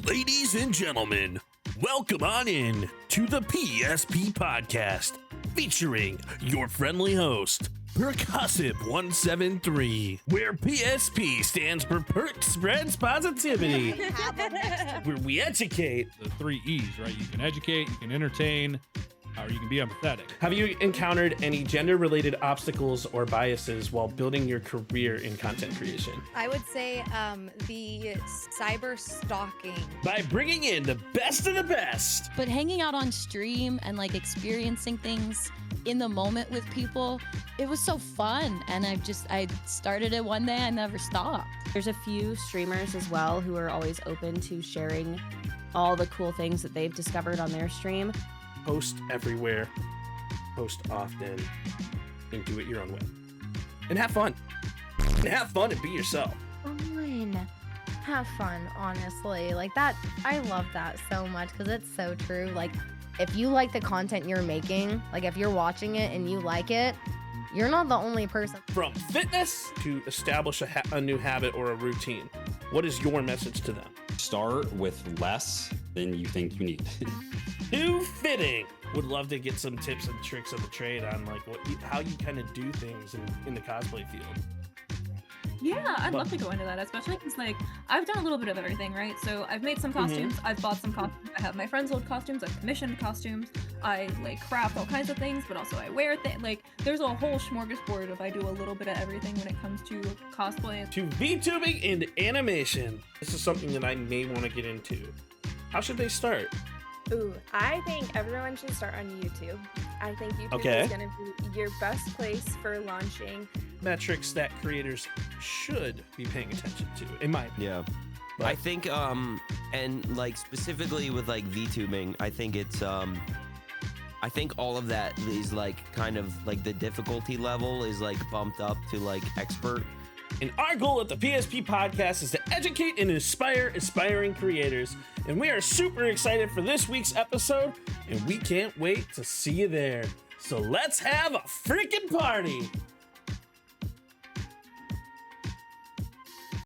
Ladies and gentlemen, welcome on in to the PSP Podcast, featuring your friendly host, Percussive173, where PSP stands for Perk Spreads Positivity, where we educate. The 3 E's, right? You can educate, you can entertain, or you can be empathetic. Have you encountered any gender-related obstacles or biases while building your career in content creation? I would say the cyber stalking. By bringing in the best of the best. But hanging out on stream and like experiencing things in the moment with people, it was so fun. And I started it one day, I never stopped. There's a few streamers as well who are always open to sharing all the cool things that they've discovered on their stream. Post everywhere, post often, and do it your own way. And have fun. And have fun and be yourself. Fine. Have fun, honestly. Like that, I love that so much because it's so true. Like, if you like the content you're making, like if you're watching it and you like it, you're not the only person. From fitness to establish a new habit or a routine, what is your message to them? Start with less than you think you need. Too fitting. Would love to get some tips and tricks of the trade on like how you kind of do things in the cosplay field. Yeah, I'd love to go into that, especially because like I've done a little bit of everything, right? So I've made some costumes, I've bought some costumes, I have my friends' old costumes, I've commissioned costumes, I like craft all kinds of things, but also I wear things. Like there's a whole smorgasbord of I do a little bit of everything when it comes to cosplay. To VTubing and animation, this is something that I may want to get into. How should they start? Ooh, I think everyone should start on YouTube. I think YouTube is going to be your best place for launching metrics that creators should be paying attention to, in my opinion. Yeah. But I think, and like specifically with like VTubing, I think it's, I think all of that is like kind of like the difficulty level is like bumped up to like expert. And our goal at the PSP Podcast is to educate and inspire aspiring creators. And we are super excited for this week's episode, and we can't wait to see you there. So let's have a freaking party.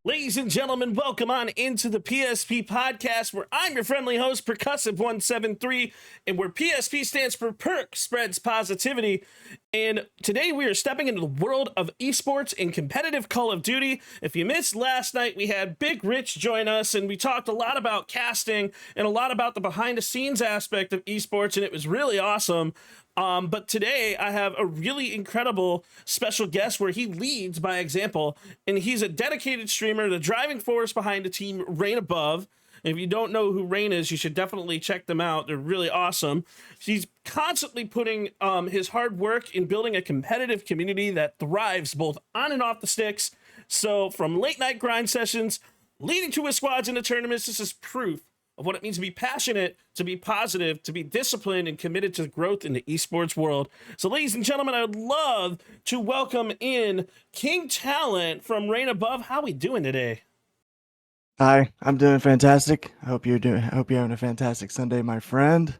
Ladies and gentlemen, welcome on into the PSP Podcast, where I'm your friendly host, Percussive173, and where PSP stands for Perk Spreads Positivity. And today we are stepping into the world of esports and competitive Call of Duty. If you missed last night, we had Big Rich join us, and we talked a lot about casting and a lot about the behind-the-scenes aspect of esports, and it was really awesome. But today I have a really incredible special guest where he leads by example, and he's a dedicated streamer, the driving force behind the team Rain Above. And if you don't know who Rain is, you should definitely check them out. They're really awesome. He's constantly putting his hard work in building a competitive community that thrives both on and off the sticks. So from late night grind sessions, leading to his squads into tournaments, this is proof of what it means to be passionate, to be positive, to be disciplined, and committed to growth in the esports world. So, ladies and gentlemen, I would love to welcome in Kingtalent from Rain Above. How are we doing today? Hi, I'm doing fantastic. I hope you're having a fantastic Sunday, my friend.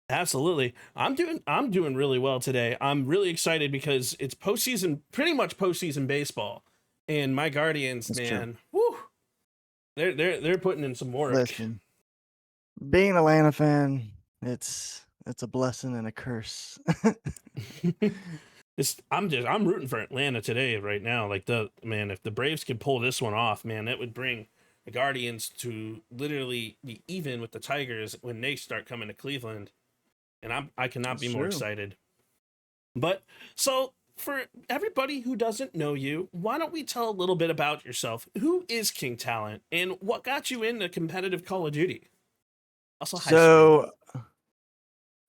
Absolutely. I'm doing really well today. I'm really excited because it's postseason, pretty much postseason baseball. And my Guardians, That's man, woo, they're putting in some work. Listen. Being an Atlanta fan, it's a blessing and a curse. I'm rooting for Atlanta today, right now. Like if the Braves could pull this one off, man, that would bring the Guardians to literally be even with the Tigers when they start coming to Cleveland. And I cannot be more excited. But so for everybody who doesn't know you, why don't we tell a little bit about yourself? Who is Kingtalent, and what got you into competitive Call of Duty? Also,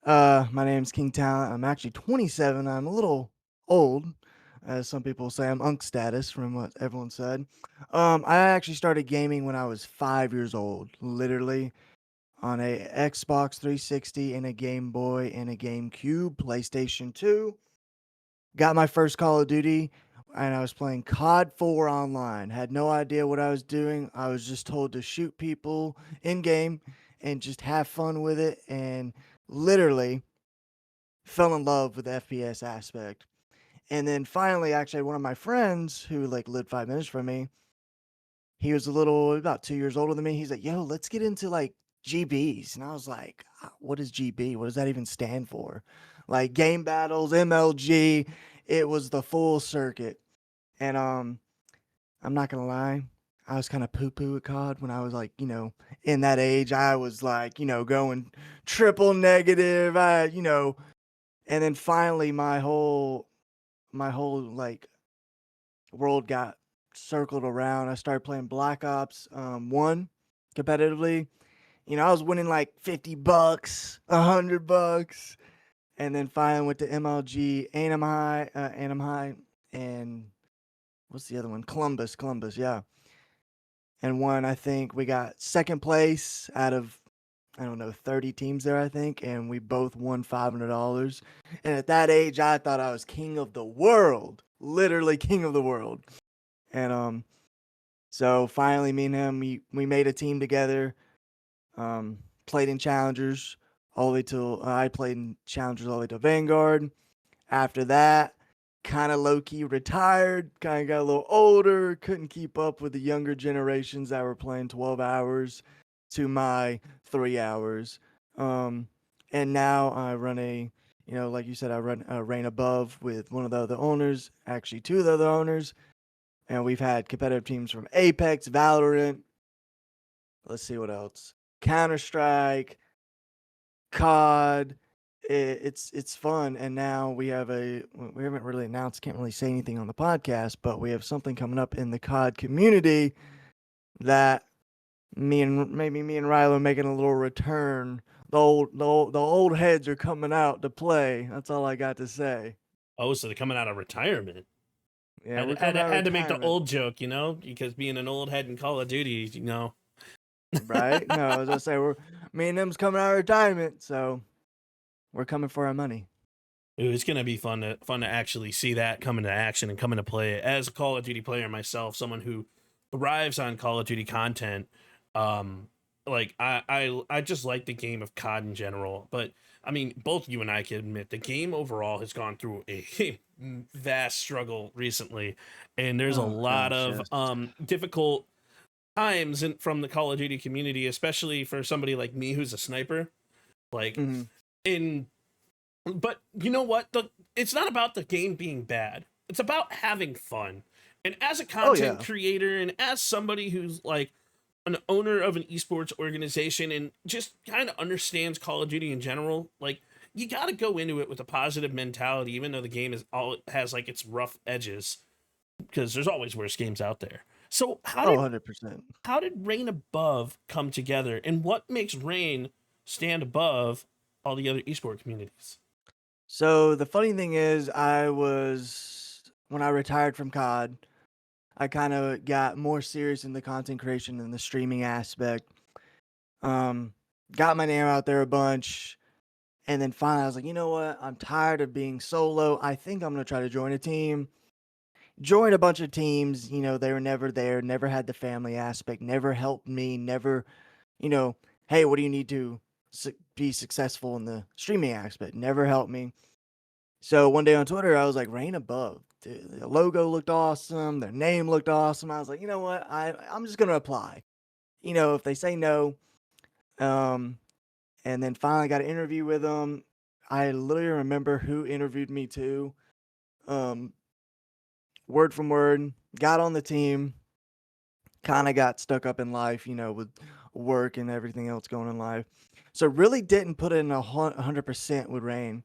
my name's Kingtalent. I'm actually 27. I'm a little old, as some people say. I'm unk status from what everyone said. I actually started gaming when I was 5 years old, literally on a Xbox 360 and a Game Boy and a GameCube, PlayStation 2. Got my first Call of Duty, and I was playing COD 4 online. Had no idea what I was doing. I was just told to shoot people in game and just have fun with it, and literally fell in love with the FPS aspect. And then finally, actually, one of my friends who lived 5 minutes from me he was about 2 years older than me. He's like, yo, let's get into like GBs. And I was like, what is GB? What does that even stand for? Like game battles, MLG. It was the full circuit. And I'm not gonna lie, I was kind of poo-poo at COD when I was like, in that age. I was like, going triple negative. And then finally my whole like world got circled around. I started playing Black Ops 1 competitively. I was winning like $50, $100, and then finally went to MLG, Anam High, and what's the other one? Columbus, yeah. And won. I think we got second place out of, I don't know, 30 teams there, I think, and we both won $500. And at that age, I thought I was king of the world, literally king of the world. And so finally, me and him, we made a team together. Played in Challengers all the way till I played in Challengers all the way to Vanguard. After that, kind of low key retired, kind of got a little older, couldn't keep up with the younger generations that were playing 12 hours to my 3 hours. And now I run like you said, I run Reign Above with one of the other owners, actually two of the other owners. And we've had competitive teams from Apex, Valorant. Let's see what else. Counter-Strike, COD. It's fun, and now we haven't really announced, can't really say anything on the podcast, but we have something coming up in the COD community that maybe me and Rylo are making a little return. The old heads are coming out to play. That's all I got to say. Oh, so they're coming out of retirement. Yeah, we're had, coming out of had to make the retirement. old joke, because being an old head in Call of Duty, Right? No, as I say, me and them's coming out of retirement, so we're coming for our money. Ooh, it's gonna be fun to actually see that come into action and come into play. As a Call of Duty player myself, someone who thrives on Call of Duty content, like I just like the game of COD in general. But I mean, both you and I can admit the game overall has gone through a vast struggle recently, and there's a lot of difficult times from the Call of Duty community, especially for somebody like me who's a sniper. Like but you know what? It's not about the game being bad. It's about having fun. And as a content creator and as somebody who's like an owner of an esports organization and just kind of understands Call of Duty in general, like you got to go into it with a positive mentality, even though the game has like its rough edges, because there's always worse games out there. So 100%. How did Reign Above come together, and what makes Reign stand above all the other esport communities? So the funny thing is, when I retired from COD, I kind of got more serious in the content creation and the streaming aspect. Got my name out there a bunch, and then finally I was like, you know what? I'm tired of being solo. I think I'm gonna try to join a team. Joined a bunch of teams. They were never there. Never had the family aspect. Never helped me. Never, hey, what do you need to be successful in the streaming aspect? Never helped me. So one day on Twitter, I was like, Reign Above. The logo looked awesome. Their name looked awesome. I was like, you know what? I'm just going to apply. If they say no. And then finally got an interview with them. I literally remember who interviewed me too. Word from word. Got on the team. Kind of got stuck up in life, with work and everything else going in life. So really didn't put in 100% with Reign.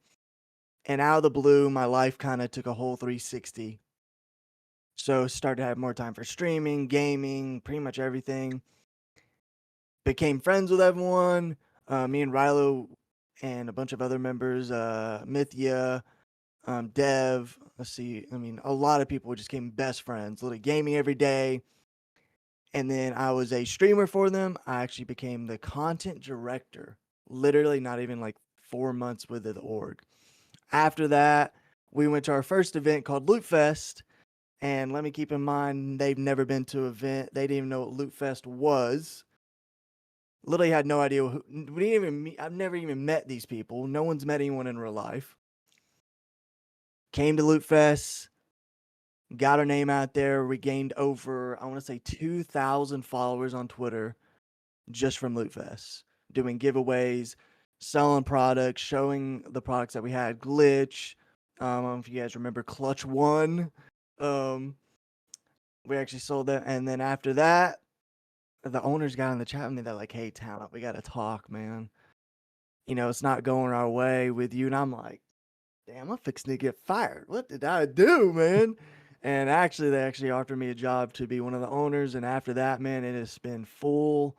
And out of the blue, my life kind of took a whole 360. So started to have more time for streaming, gaming, pretty much everything. Became friends with everyone. Me and Rylo and a bunch of other members, Mythia, Dev. Let's see. I mean, a lot of people just became best friends. Literally gaming every day. And then I was a streamer for them. I actually became the content director. Literally not even like 4 months with the org. After that, we went to our first event called Loot Fest. And let me keep in mind, they've never been to an event. They didn't even know what Loot Fest was. Literally had no idea. I've never even met these people. No one's met anyone in real life. Came to Loot Fest. got our name out there. We gained over, I want to say, 2,000 followers on Twitter just from Loot Fest, doing giveaways, selling products, showing the products that we had. Glitch, I don't know if you guys remember Clutch One. We actually sold that, and then after that, the owners got in the chat with me. They're like, "Hey, Talent, we got to talk, man. It's not going our way with you." And I'm like, "Damn, I'm fixing to get fired. What did I do, man?" And actually, they actually offered me a job to be one of the owners. And after that, man, it has been full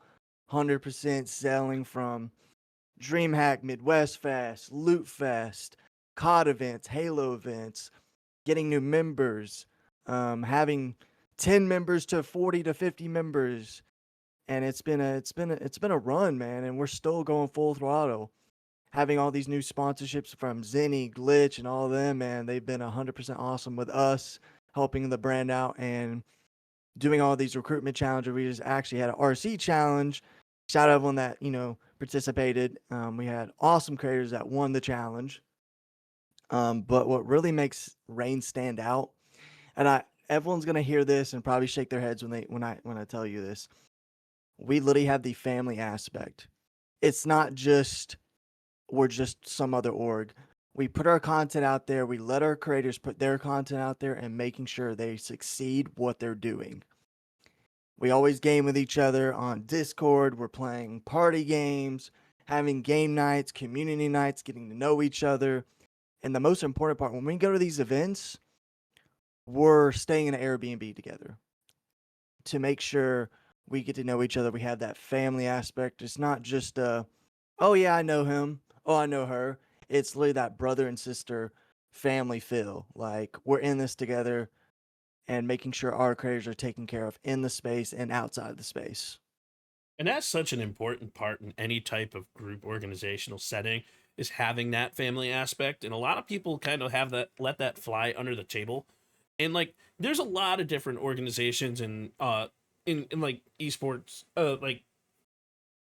100% selling from DreamHack, Midwest Fest, Loot Fest, COD events, Halo events, getting new members, having 10 members to 40 to 50 members. And it's been a run, man. And we're still going full throttle. Having all these new sponsorships from Zenny, Glitch, and all of them, man, they've been 100% awesome with us, helping the brand out and doing all these recruitment challenges. We just actually had an RC challenge. Shout out everyone that, participated. We had awesome creators that won the challenge. But what really makes Reign stand out, and everyone's gonna hear this and probably shake their heads when I tell you this. We literally have the family aspect. It's not just we're just some other org. We put our content out there. We let our creators put their content out there and making sure they succeed what they're doing. We always game with each other on Discord. We're playing party games, having game nights, community nights, getting to know each other. And the most important part, when we go to these events, we're staying in an Airbnb together to make sure we get to know each other. We have that family aspect. It's not just, oh yeah, I know him. Oh, I know her. It's literally that brother and sister family feel. Like we're in this together and making sure our creators are taken care of in the space and outside the space. And that's such an important part in any type of group organizational setting, is having that family aspect. And a lot of people kind of have that, let that fly under the table. And like, there's a lot of different organizations and in like esports like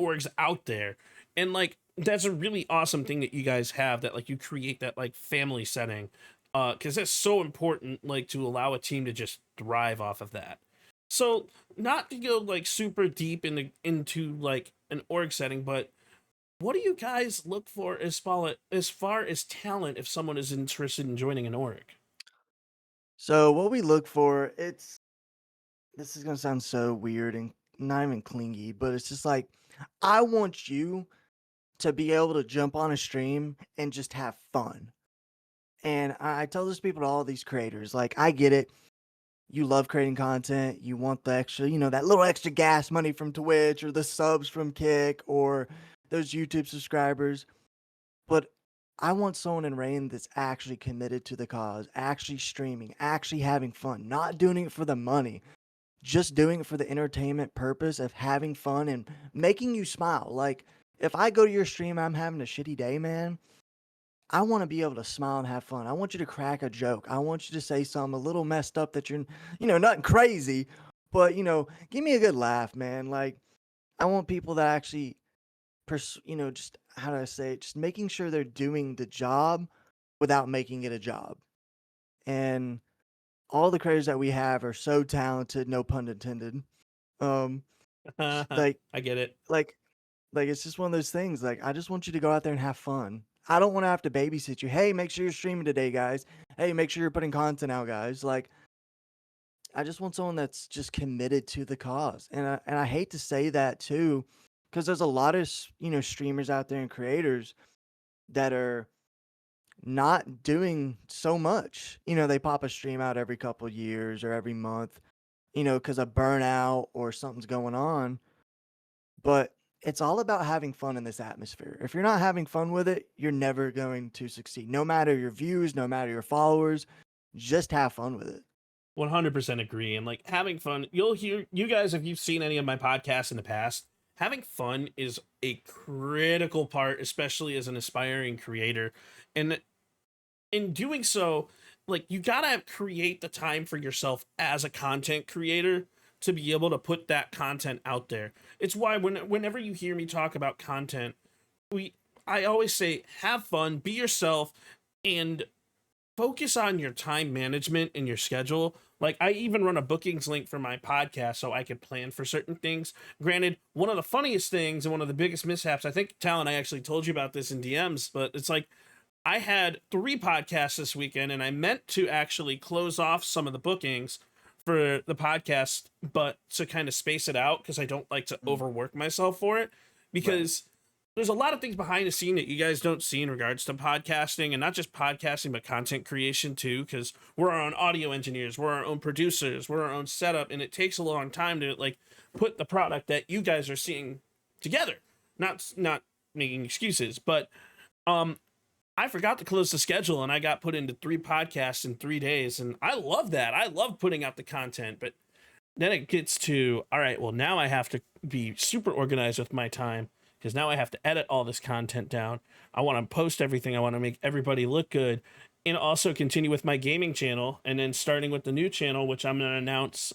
orgs out there, and like that's a really awesome thing that you guys have, that like you create that like family setting, because that's so important, like to allow a team to just thrive off of that. So not to go like super deep into like an org setting, but what do you guys look for as far as talent if someone is interested in joining an org? So what we look for, this is gonna sound so weird and not even clingy, but it's just like, I want you to be able to jump on a stream and just have fun. And I tell this people to all these creators, like, I get it. You love creating content. You want the extra, that little extra gas money from Twitch or the subs from Kick or those YouTube subscribers. But I want someone in Reign that's actually committed to the cause, actually streaming, actually having fun, not doing it for the money, just doing it for the entertainment purpose of having fun and making you smile. Like, if I go to your stream, I'm having a shitty day, man, I want to be able to smile and have fun. I want you to crack a joke. I want you to say something a little messed up that you're, nothing crazy, but, give me a good laugh, man. Like, I want people that actually, just, how do I say it? Just making sure they're doing the job without making it a job. And all the creators that we have are so talented, no pun intended. Like, I get it. Like it's just one of those things. Like, I just want you to go out there and have fun. I don't want to have to babysit you. Hey, make sure you're streaming today, guys. Hey, make sure you're putting content out, guys. Like, I just want someone that's just committed to the cause. And I hate to say that too, because there's a lot of streamers out there and creators that are not doing so much. They pop a stream out every couple of years or every month, because of burnout or something's going on. But it's all about having fun in this atmosphere. If you're not having fun with it, you're never going to succeed. No matter your views, no matter your followers, just have fun with it. 100% agree. And like having fun, you'll hear, you guys, if you've seen any of my podcasts in the past, having fun is a critical part, especially as an aspiring creator. And in doing so, like, you gotta create the time for yourself as a content creator to be able to put that content out there. It's why whenever you hear me talk about content, I always say have fun, be yourself, and focus on your time management and your schedule. Like, I even run a bookings link for my podcast so I could plan for certain things. Granted, one of the funniest things and one of the biggest mishaps, I think, Talon, I actually told you about this in DMs, but it's like, I had 3 podcasts this weekend, and I meant to actually close off some of the bookings for the podcast, but to kind of space it out because I don't like to overwork myself for it, because there's a lot of things behind the scene that you guys don't see in regards to podcasting, and not just podcasting, but content creation too, because we're our own audio engineers, we're our own producers, we're our own setup, and it takes a long time to like put the product that you guys are seeing together. Not making excuses, but I forgot to close the schedule, and I got put into 3 podcasts in 3 days, and I love that. I love putting out the content, but then it gets to, all right, well, now I have to be super organized with my time, because now I have to edit all this content down. I want to post everything. I want to make everybody look good, and also continue with my gaming channel, and then starting with the new channel, which I'm going to announce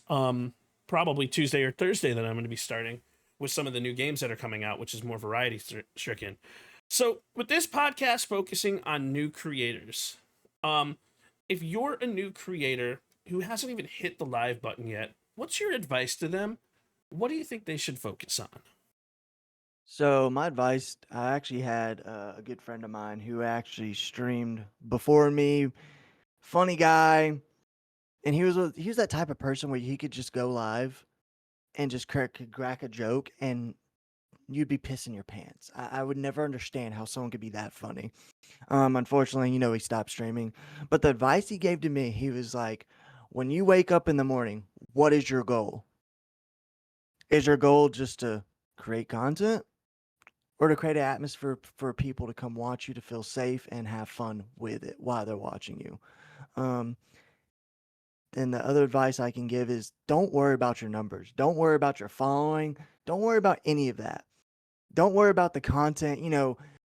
probably Tuesday or Thursday that I'm going to be starting with some of the new games that are coming out, which is more variety stricken. So with this podcast focusing on new creators, if you're a new creator who hasn't even hit the live button yet, what's your advice to them? What do you think they should focus on? So my advice, I actually had a good friend of mine who actually streamed before me, funny guy, and he was that type of person where he could just go live and just crack a joke, and you'd be pissing your pants. I would never understand how someone could be that funny. Unfortunately, he stopped streaming. But the advice he gave to me, he was like, when you wake up in the morning, what is your goal? Is your goal just to create content, or to create an atmosphere for people to come watch you, to feel safe and have fun with it while they're watching you? And the other advice I can give is, don't worry about your numbers. Don't worry about your following. Don't worry about any of that. Don't worry about the content.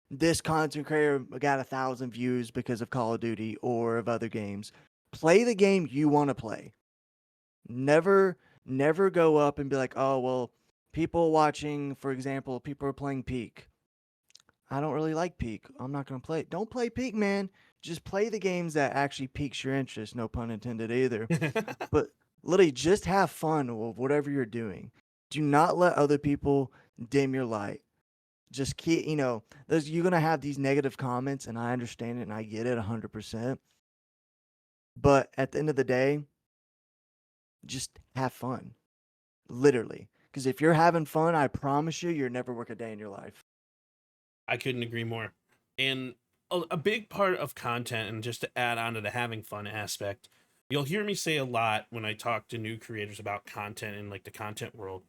This content creator got 1,000 views because of Call of Duty or of other games. Play the game you want to play. Never go up and be like, oh, well, people watching, for example, people are playing Peak. I don't really like Peak. I'm not going to play it. Don't play Peak, man. Just play the games that actually piques your interest. No pun intended either. But literally just have fun with whatever you're doing. Do not let other people dim your light. Just keep, you're going to have these negative comments, and I understand it and I get it 100%. But at the end of the day, just have fun. Literally. Because if you're having fun, I promise you'll never work a day in your life. I couldn't agree more. And a big part of content, and just to add on to the having fun aspect, you'll hear me say a lot when I talk to new creators about content in like the content world.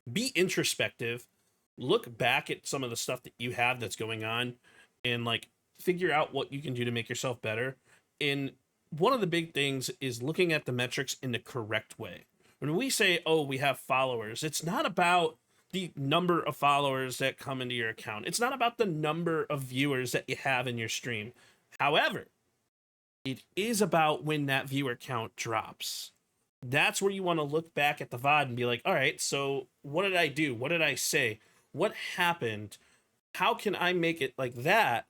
Be introspective. Look back at some of the stuff that you have that's going on, and like figure out what you can do to make yourself better. And one of the big things is looking at the metrics in the correct way. When we say, oh, we have followers, it's not about the number of followers that come into your account. It's not about the number of viewers that you have in your stream. However, it is about when that viewer count drops. That's where you want to look back at the VOD and be like, all right, so what did I do? What did I say? What happened? How can I make it like that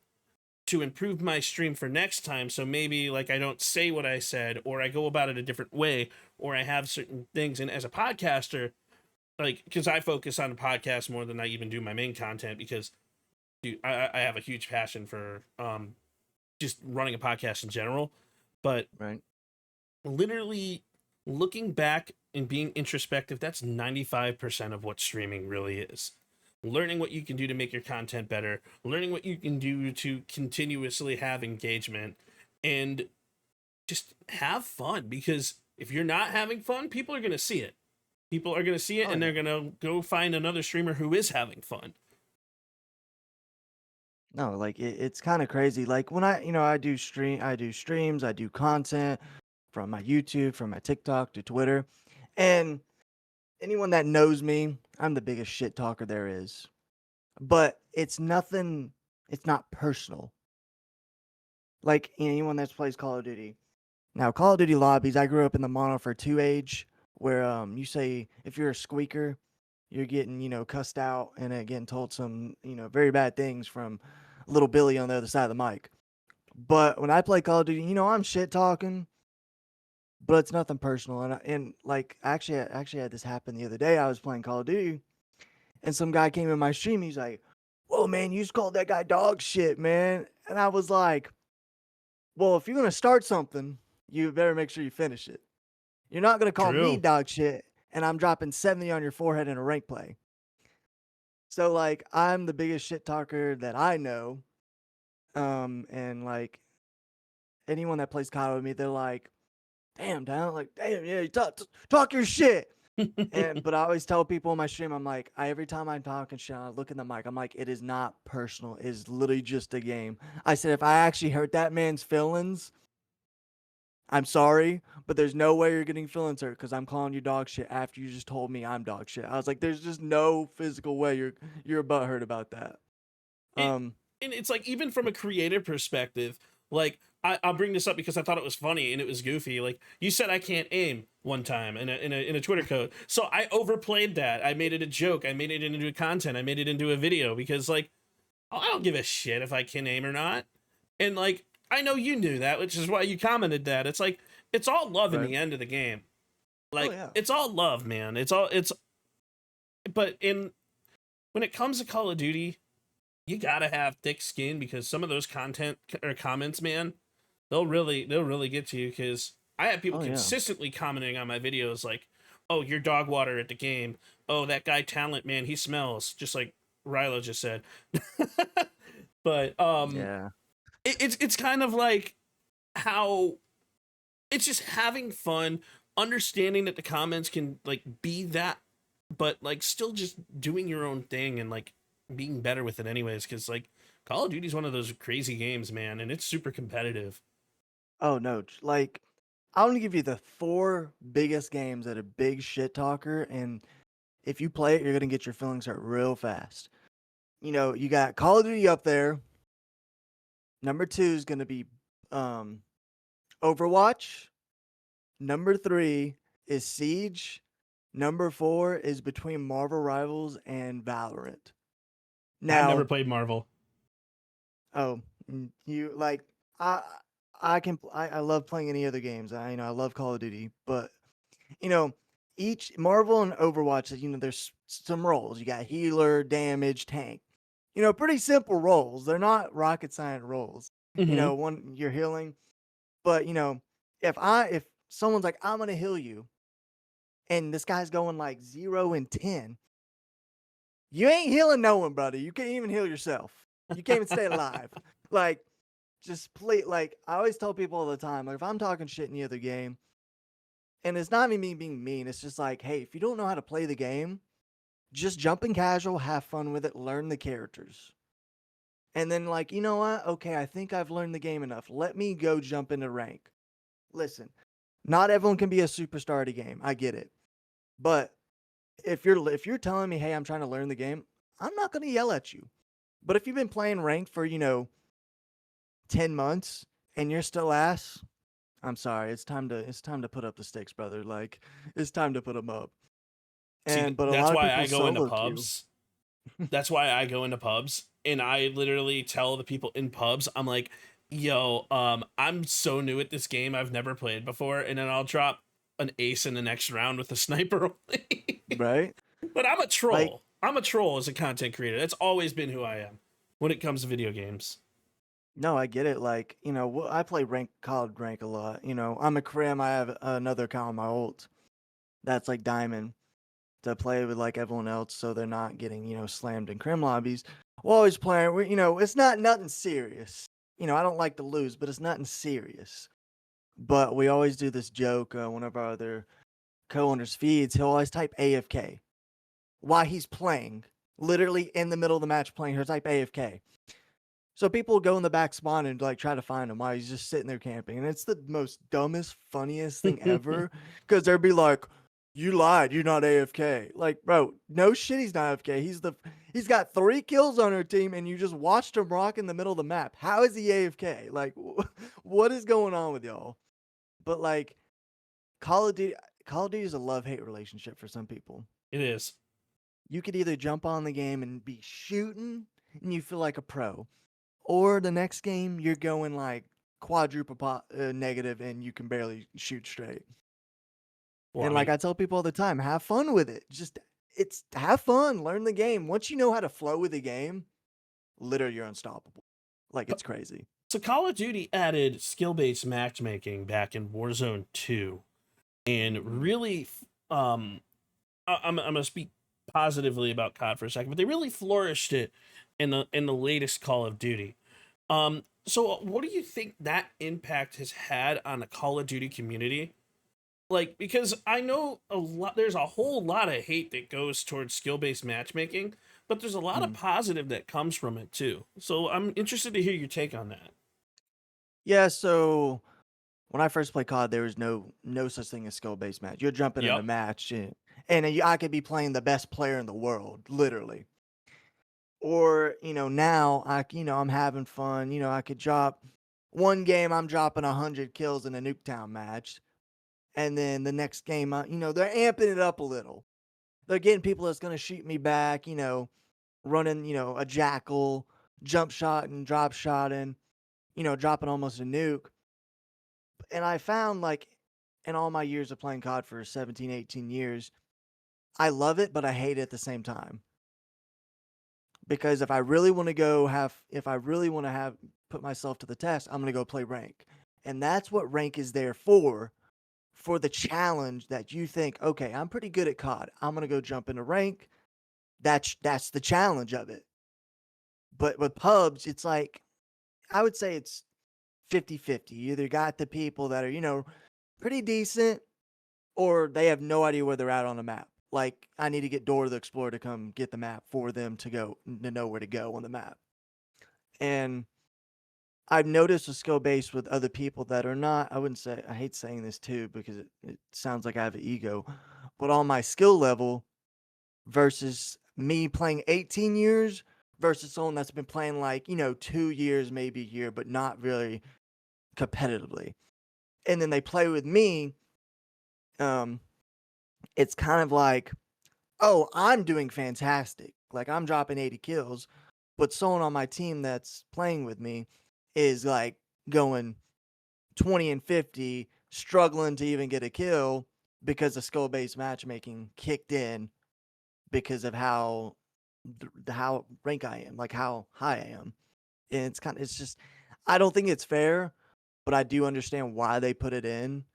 to improve my stream for next time? So maybe like I don't say what I said, or I go about it a different way, or I have certain things. And as a podcaster, like, because I focus on the podcast more than I even do my main content, because dude, I have a huge passion for just running a podcast in general. But literally looking back and being introspective, that's 95% of what streaming really is. Learning what you can do to make your content better, learning what you can do to continuously have engagement, and just have fun. Because if you're not having fun, people are going to see it. People are going to see it, and they're going to go find another streamer who is having fun. No, like it's kind of crazy. Like when I do streams, I do content from my YouTube, from my TikTok to Twitter. And anyone that knows me, I'm the biggest shit talker there is. But it's not personal. Like anyone that plays Call of Duty. Now, Call of Duty lobbies, I grew up in the Modern Warfare 2 age, where you say if you're a squeaker, you're getting, cussed out and getting told some, very bad things from little Billy on the other side of the mic. But when I play Call of Duty, I'm shit talking, but it's nothing personal. And like actually I had this happen the other day. I was playing Call of Duty, and some guy came in my stream. He's like, "Whoa, man, you just called that guy dog shit, man." And I was like, "Well, if you're gonna start something, you better make sure you finish it. You're not gonna call me True. dog shit, and I'm dropping 70 on your forehead in a rank play." So like, I'm the biggest shit talker that I know. And like anyone that plays COD with me, they're like, "Damn, down, like, damn, yeah, you talk your shit." But I always tell people in my stream, I'm like, every time I'm talking shit, I look in the mic, I'm like, it is not personal. It is literally just a game. I said, if I actually hurt that man's feelings, I'm sorry, but there's no way you're getting feelings hurt because I'm calling you dog shit after you just told me I'm dog shit. I was like, there's just no physical way you're butthurt about that. And it's like, even from a creative perspective, like I'll bring this up because I thought it was funny and it was goofy. Like, you said I can't aim one time in a Twitter code, so I overplayed that. I made it a joke. I made it into content. I made it into a video because, like, I don't give a shit if I can aim or not. And like, I know you knew that, which is why you commented that. It's like, it's all love in the end of the game. Like, it's all love, man. But when it comes to Call of Duty, you gotta have thick skin because some of those content or comments, man, they'll really get to you. Because I have people consistently commenting on my videos like, "Oh, you're dog water at the game. Oh, that guy Talent, man, he smells," just like Rilo just said. But it's kind of like how it's just having fun, understanding that the comments can like be that, but like still just doing your own thing and like being better with it anyways. Because like Call of Duty is one of those crazy games, man, and it's super competitive. Oh no, like I want to give you the 4 biggest games that are big shit talker, and if you play it, you're gonna get your feelings hurt real fast. You got Call of Duty up there. Number 2 is gonna be Overwatch. Number 3 is Siege. Number 4 is between Marvel Rivals and Valorant. Now, I've never played Marvel. Oh, you like I love playing any other games. I love Call of Duty, but each Marvel and Overwatch, there's some roles. You got healer, damage, tank. Pretty simple roles. They're not rocket science roles. One you're healing, but if someone's like, "I'm gonna heal you," and this guy's going like 0 and 10, you ain't healing no one, brother. You can't even heal yourself. You can't even stay alive. Like, just play. Like, I always tell people all the time, like, if I'm talking shit in the other game, and it's not even me being mean, it's just like, hey, if you don't know how to play the game, just jump in casual, have fun with it, learn the characters. And then, like, you know what? Okay, I think I've learned the game enough. Let me go jump into rank. Listen, not everyone can be a superstar at a game. I get it. But if you're telling me, hey, I'm trying to learn the game, I'm not going to yell at you. But if you've been playing ranked for, 10 months and you're still ass, I'm sorry. It's time to put up the sticks, brother. Like, it's time to put them up. But that's why I people go into solo pubs. That's why I go into pubs, and I literally tell the people in pubs, I'm like, "Yo, I'm so new at this game. I've never played before," and then I'll drop an ace in the next round with a sniper only. Right? But I'm a troll. I'm a troll as a content creator. That's always been who I am when it comes to video games. No, I get it. Like, I play COD rank a lot. I'm a crim. I have another account on my ult that's like diamond to play with like everyone else, so they're not getting slammed in crim lobbies. We're always playing. It's not nothing serious. I don't like to lose, but it's nothing serious. But we always do this joke. One of our other co-owners feeds, he'll always type AFK while he's playing, literally in the middle of the match playing. He'll type AFK. So people go in the back spawn and like try to find him while he's just sitting there camping. And it's the most dumbest, funniest thing ever. Because they'll be like, "You lied, you're not AFK." Like, bro, no shit, he's not AFK. He's got 3 kills on our team and you just watched him rock in the middle of the map. How is he AFK? Like, what is going on with y'all? But like, Call of Duty is a love-hate relationship for some people. It is. You could either jump on the game and be shooting and you feel like a pro, or the next game you're going like quadruple negative and you can barely shoot straight. Well, And like I tell people all the time, have fun with it. Just it's have fun, learn the game. Once you know how to flow with the game, literally you're unstoppable. Like it's crazy. So Call of Duty added skill-based matchmaking back in Warzone 2, and really, I'm gonna speak positively about COD for a second, but they really flourished it in the latest Call of Duty. So what do you think that impact has had on the Call of Duty community? Like, because I know there's a whole lot of hate that goes towards skill-based matchmaking, but there's a lot of positive that comes from it too. So I'm interested to hear your take on that. Yeah, so when I first played COD, there was no such thing as skill-based match. You're jumping in a Yep. match, and I could be playing the best player in the world, literally. Or now I'm having fun. I could drop one game. I'm dropping 100 kills in a Nuketown match, and then the next game, they're amping it up a little. They're getting people that's gonna shoot me back. Running a jackal, jump shot and drop shot, and dropping almost a nuke. And I found, like, in all my years of playing COD for 17, 18 years, I love it, but I hate it at the same time. Because if I really want to have put myself to the test, I'm going to go play rank. And that's what rank is there for the challenge that you think, okay, I'm pretty good at COD. I'm going to go jump into rank. That's the challenge of it. But with pubs, it's like, I would say it's 50-50. You either got the people that are, pretty decent, or they have no idea where they're at on the map. Like, I need to get Dora the Explorer to come get the map for them to know where to go on the map. And I've noticed a skill base with other people that are not, I hate saying this too, because it sounds like I have an ego, but on my skill level versus me playing 18 years versus someone that's been playing like, 2 years, maybe a year, but not really competitively. And then they play with me. It's kind of like, oh, I'm doing fantastic. Like, I'm dropping 80 kills, but someone on my team that's playing with me is like going 20 and 50, struggling to even get a kill because the skill-based matchmaking kicked in because of how rank I am, like how high I am. And it's just, I don't think it's fair, but I do understand why they put it in.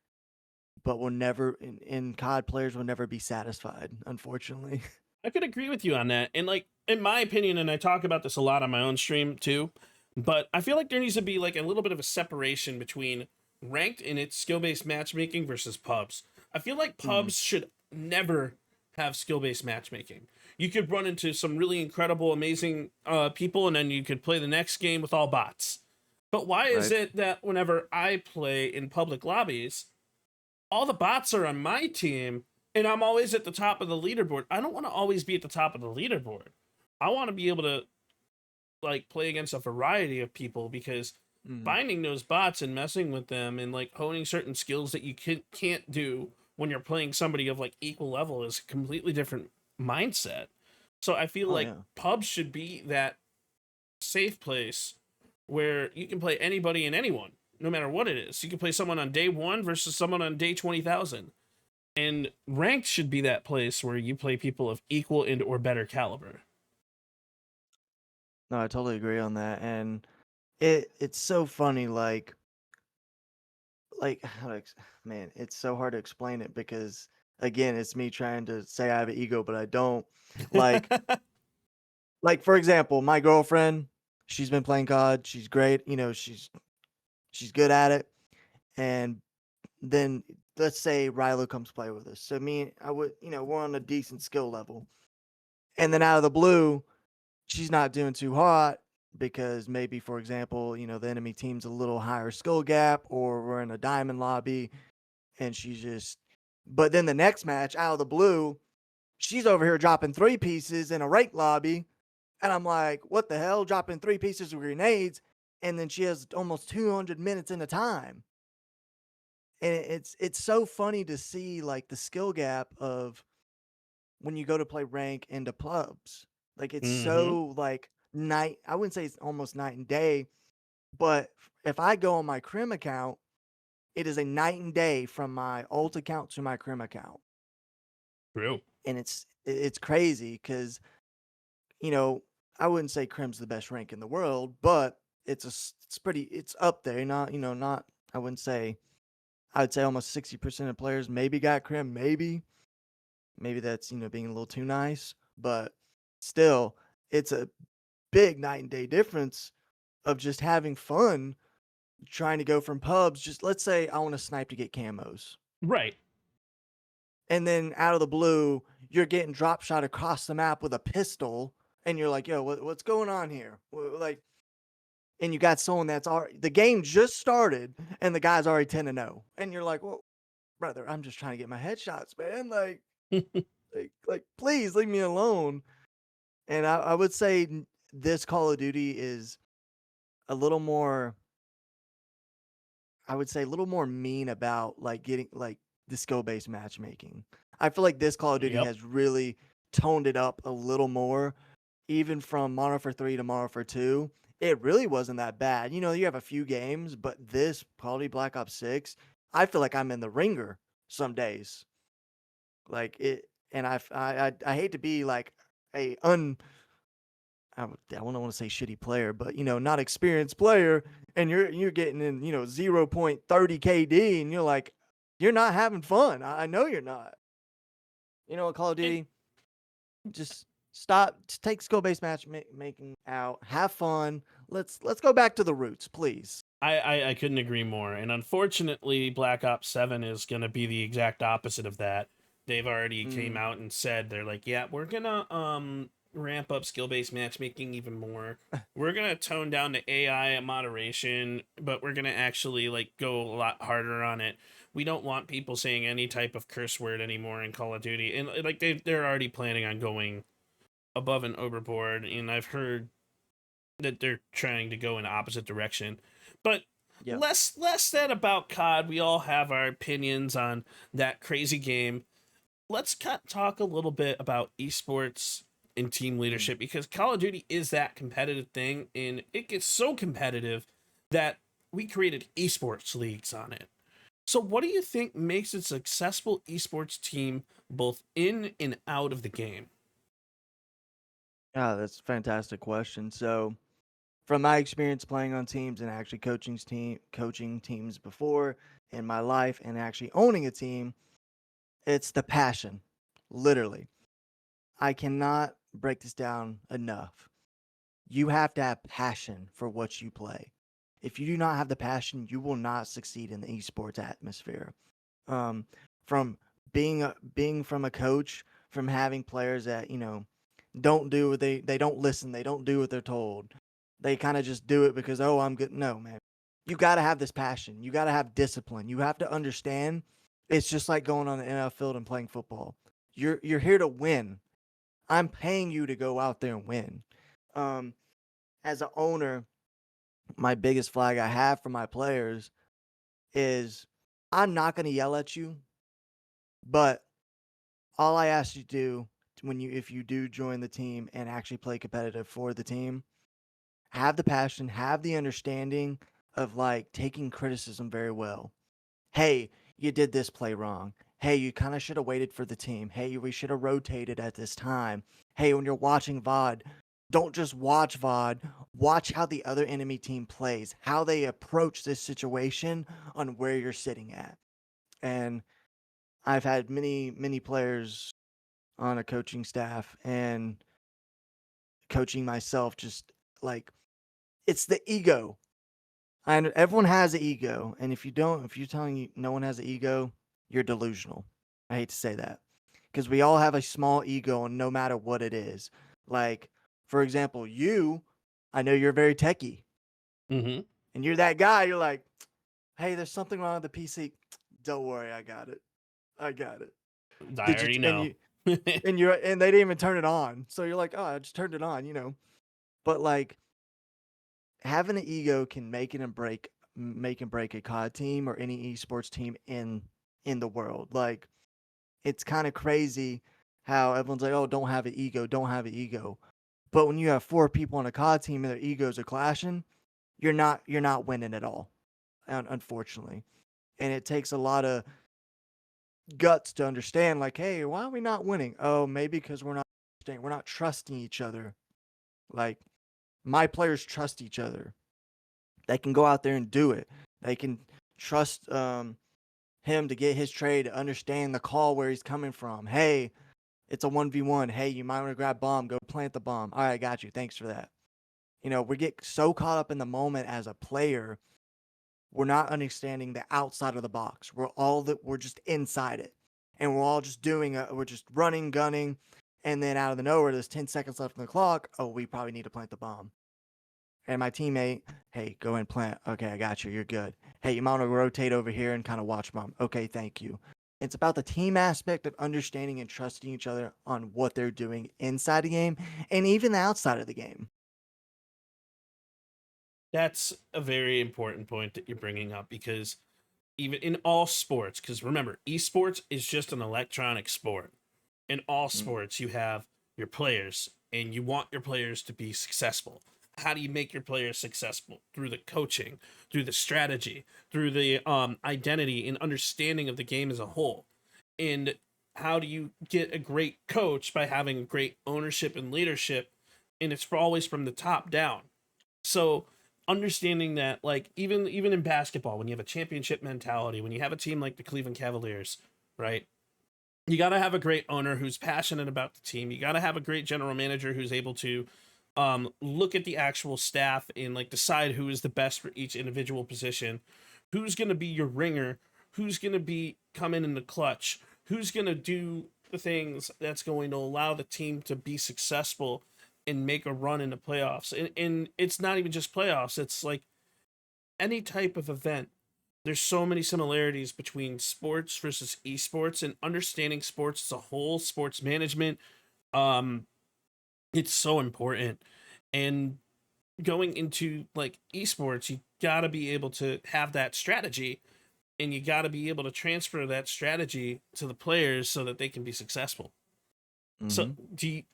But we'll never, in COD, players will never be satisfied, unfortunately. I could agree with you on that. And like, in my opinion, and I talk about this a lot on my own stream too, but I feel like there needs to be like a little bit of a separation between ranked and its skill-based matchmaking versus pubs. I feel like pubs should never have skill-based matchmaking. You could run into some really incredible, amazing people, and then you could play the next game with all bots. But why is it that whenever I play in public lobbies, all the bots are on my team, and I'm always at the top of the leaderboard? I don't want to always be at the top of the leaderboard. I want to be able to like play against a variety of people, because finding those bots and messing with them and like honing certain skills that you can't do when you're playing somebody of like equal level is a completely different mindset. So I feel pubs should be that safe place where you can play anybody and anyone, no matter what it is. You can play someone on day 1 versus someone on day 20,000. And ranked should be that place where you play people of equal and or better caliber. No, I totally agree on that. And it's so funny, like man, it's so hard to explain it because, again, it's me trying to say I have an ego, but I don't. Like, like for example, my girlfriend, she's been playing COD. She's great. She's good at it. And then let's say Rilo comes play with us. So we're on a decent skill level. And then out of the blue, she's not doing too hot because maybe, for example, the enemy team's a little higher skill gap, or we're in a diamond lobby and but then the next match, out of the blue, she's over here dropping 3 pieces in a rank lobby. And I'm like, what the hell? Dropping 3 pieces of grenades. And then she has almost 200 minutes into time. And it's so funny to see like the skill gap of when you go to play rank into pubs. Like, it's so like I wouldn't say it's almost night and day, but if I go on my Crim account, it is a night and day from my alt account to my Crim account. True. And it's crazy because, you know, I wouldn't say Crim's the best rank in the world, but it's up there. Not I wouldn't say, I would say almost 60% of players maybe got Crim, maybe that's, being a little too nice, but still, it's a big night and day difference of just having fun trying to go from pubs. Just let's say I want to snipe to get camos. Right. And then out of the blue, you're getting drop shot across the map with a pistol, and you're like, yo, what's going on here? Like, and you got someone that's already, the game just started, and the guy's already 10-0. And you're like, well, brother, I'm just trying to get my headshots, man. Like, like, please leave me alone. And I would say this Call of Duty is a little more, I would say a little more mean about like getting like the skill-based matchmaking. I feel like this Call of Duty has really toned it up a little more. Even from Modern Warfare 3 to Modern Warfare 2, it really wasn't that bad. You have a few games, but this Call of Duty Black Ops 6, I feel like I'm in the ringer some days. Like it, and I hate to be like I don't want to say shitty player, but not experienced player, and you're getting in 0.30 KD, and you're like, you're not having fun. I know you're not. Call of Duty, just stop. Just take skill-based matchmaking out. Have fun. Let's go back to the roots, please. I couldn't agree more. And unfortunately, Black Ops 7 is going to be the exact opposite of that. They've already came out and said, they're like, yeah, we're going to ramp up skill-based matchmaking even more. We're going to tone down the AI moderation, but we're going to actually like go a lot harder on it. We don't want people saying any type of curse word anymore in Call of Duty. And like they're already planning on going above and overboard, and I've heard that they're trying to go in the opposite direction. But less said about COD. We all have our opinions on that crazy game. Let's talk a little bit about esports and team leadership, because Call of Duty is that competitive thing, and it gets so competitive that we created esports leagues on it. So what do you think makes a successful esports team both in and out of the game? Yeah, that's a fantastic question. So, from my experience playing on teams and actually coaching teams before in my life and actually owning a team, it's the passion. Literally. I cannot break this down enough. You have to have passion for what you play. If you do not have the passion, you will not succeed in the esports atmosphere. From being from a coach, from having players that, don't do what they don't listen, they don't do what they're told. They kind of just do it because, oh, I'm good. No, man. You got to have this passion. You got to have discipline. You have to understand it's just like going on the NFL field and playing football. You're here to win. I'm paying you to go out there and win. As an owner, my biggest flag I have for my players is I'm not going to yell at you, but all I ask you to do if you do join the team and actually play competitive for the team, have the passion, have the understanding of like taking criticism very well. Hey, you did this play wrong. Hey, you kind of should have waited for the team. Hey, we should have rotated at this time. Hey, when you're watching VOD, don't just watch VOD. Watch how the other enemy team plays, how they approach this situation on where you're sitting at. And I've had many players on a coaching staff and coaching myself, just like, it's the ego. And everyone has an ego. And if you're telling you no one has an ego, you're delusional. I hate to say that. Because we all have a small ego, and no matter what it is. Like, for example, I know you're very techie. Mm-hmm. And you're that guy, you're like, hey, there's something wrong with the PC. Don't worry, I got it. I already know. And they didn't even turn it on. So you're like, oh, I just turned it on, But like, having an ego can make and break a COD team or any esports team in the world. Like, it's kind of crazy how everyone's like, oh, don't have an ego. But when you have 4 people on a COD team and their egos are clashing, you're not winning at all, unfortunately. And it takes a lot of guts to understand, like, hey, why are we not winning? Oh, maybe because we're not trusting each other. Like, my players trust each other. They can go out there and do it. They can trust him to get his trade, to understand the call where he's coming from. Hey, it's a 1v1. Hey, you might want to grab bomb. Go plant the bomb. All right, I got you. Thanks for that. We get so caught up in the moment as a player, we're not understanding the outside of the box. We're just inside it. And we're all just we're just running, gunning, and then out of the nowhere, there's 10 seconds left on the clock. Oh, we probably need to plant the bomb. And my teammate, hey, go and plant. Okay, I got you. You're good. Hey, you might want to rotate over here and kind of watch bomb. Okay, thank you. It's about the team aspect of understanding and trusting each other on what they're doing inside the game and even outside of the game. That's a very important point that you're bringing up, because even in all sports, because remember, esports is just an electronic sport. In all sports, you have your players, and you want your players to be successful. How do you make your players successful? Through the coaching, through the strategy, through the identity and understanding of the game as a whole. And how do you get a great coach? By having great ownership and leadership, and it's always from the top down. So understanding that, like, even in basketball, when you have a championship mentality, when you have a team like the Cleveland Cavaliers, right? You got to have a great owner who's passionate about the team. You got to have a great general manager who's able to look at the actual staff and like decide who is the best for each individual position, who's going to be your ringer, who's going to be coming in the clutch, who's going to do the things that's going to allow the team to be successful and make a run in the playoffs. And it's not even just playoffs. It's like any type of event. There's so many similarities between sports versus esports, and understanding sports as a whole, sports management. It's so important. And going into like esports, you got to be able to have that strategy, and you got to be able to transfer that strategy to the players so that they can be successful. So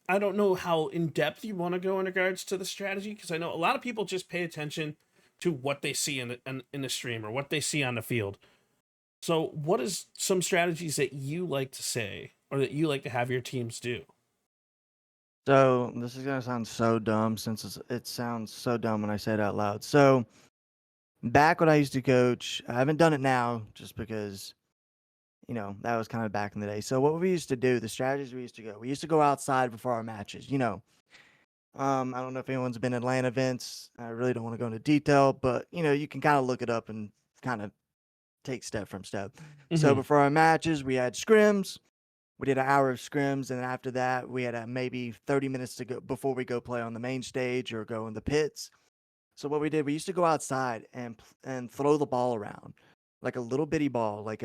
I don't know how in depth you want to go in regards to the strategy, because I know a lot of people just pay attention to what they see in the stream or what they see on the field. So what is some strategies that you like to say or that you like to have your teams do? So this is going to sound so dumb, since it sounds so dumb when I say it out loud. So back when I used to coach, I haven't done it now just because, that was kind of back in the day. So what we used to do, the strategies we used to go outside before our matches. I don't know if anyone's been in LAN events. I really don't want to go into detail, but you can kind of look it up and kind of take step from step. So before our matches, we had scrims. We did an hour of scrims, and after that, we had maybe 30 minutes to go before we go play on the main stage or go in the pits. So what we did, we used to go outside and throw the ball around, like a little bitty ball, like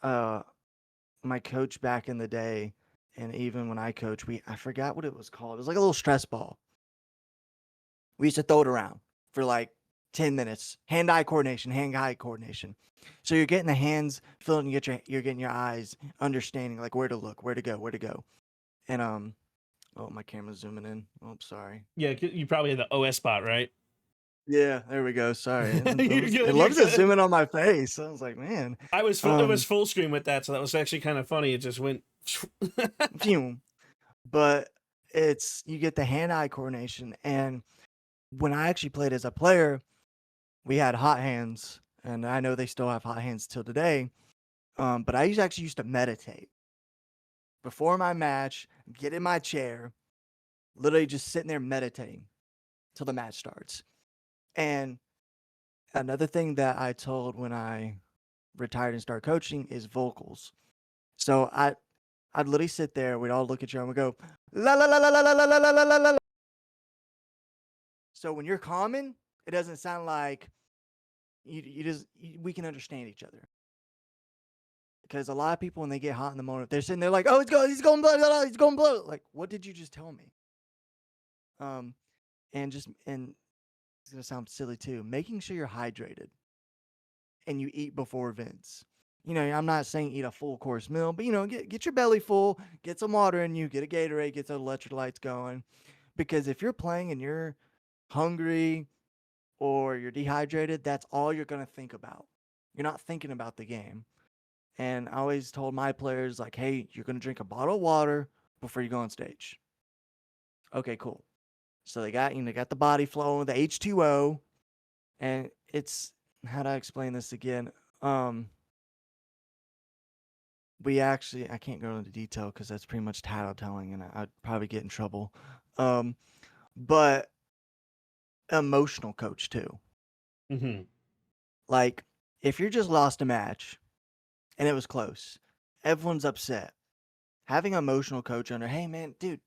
my coach back in the day, and even when I coach, I forgot what it was called. It was like a little stress ball. We used to throw it around for like 10 minutes. Hand-eye coordination. So you're getting the hands feeling, you're getting your eyes understanding like where to look, where to go. And oh, my camera's zooming in. Oh, sorry. Yeah, you probably had the OS spot, right? Yeah, there we go. Sorry. It loves to zoom in on my face. I was like, man. It was full screen with that, so that was actually kind of funny. It just went Phew. But you get the hand-eye coordination. And when I actually played as a player, we had hot hands, and I know they still have hot hands till today. But I actually used to meditate before my match, get in my chair, literally just sitting there meditating till the match starts. And another thing that I told when I retired and started coaching is vocals. So I'd literally sit there, we'd all look at you and we'd go, la la la la la la la la la la la. So when you're calming, it doesn't sound like we can understand each other. Because a lot of people, when they get hot in the moment, they're sitting there like, oh, he's going blow, he's going blow. Like, what did you just tell me? And it's gonna sound silly too, making sure you're hydrated and you eat before events. I'm not saying eat a full course meal, but get your belly full, get some water in you, get a Gatorade, get those electrolytes going. Because if you're playing and you're hungry or you're dehydrated, that's all you're gonna think about. You're not thinking about the game. And I always told my players, like, hey, you're gonna drink a bottle of water before you go on stage. Okay, cool. So they got the body flowing, the H2O, and it's how do I explain this again? I can't go into detail because that's pretty much tattletelling, and I'd probably get in trouble. But emotional coach too. Mm-hmm. Like, if you just lost a match and it was close, everyone's upset. Having an emotional coach under, hey man, dude,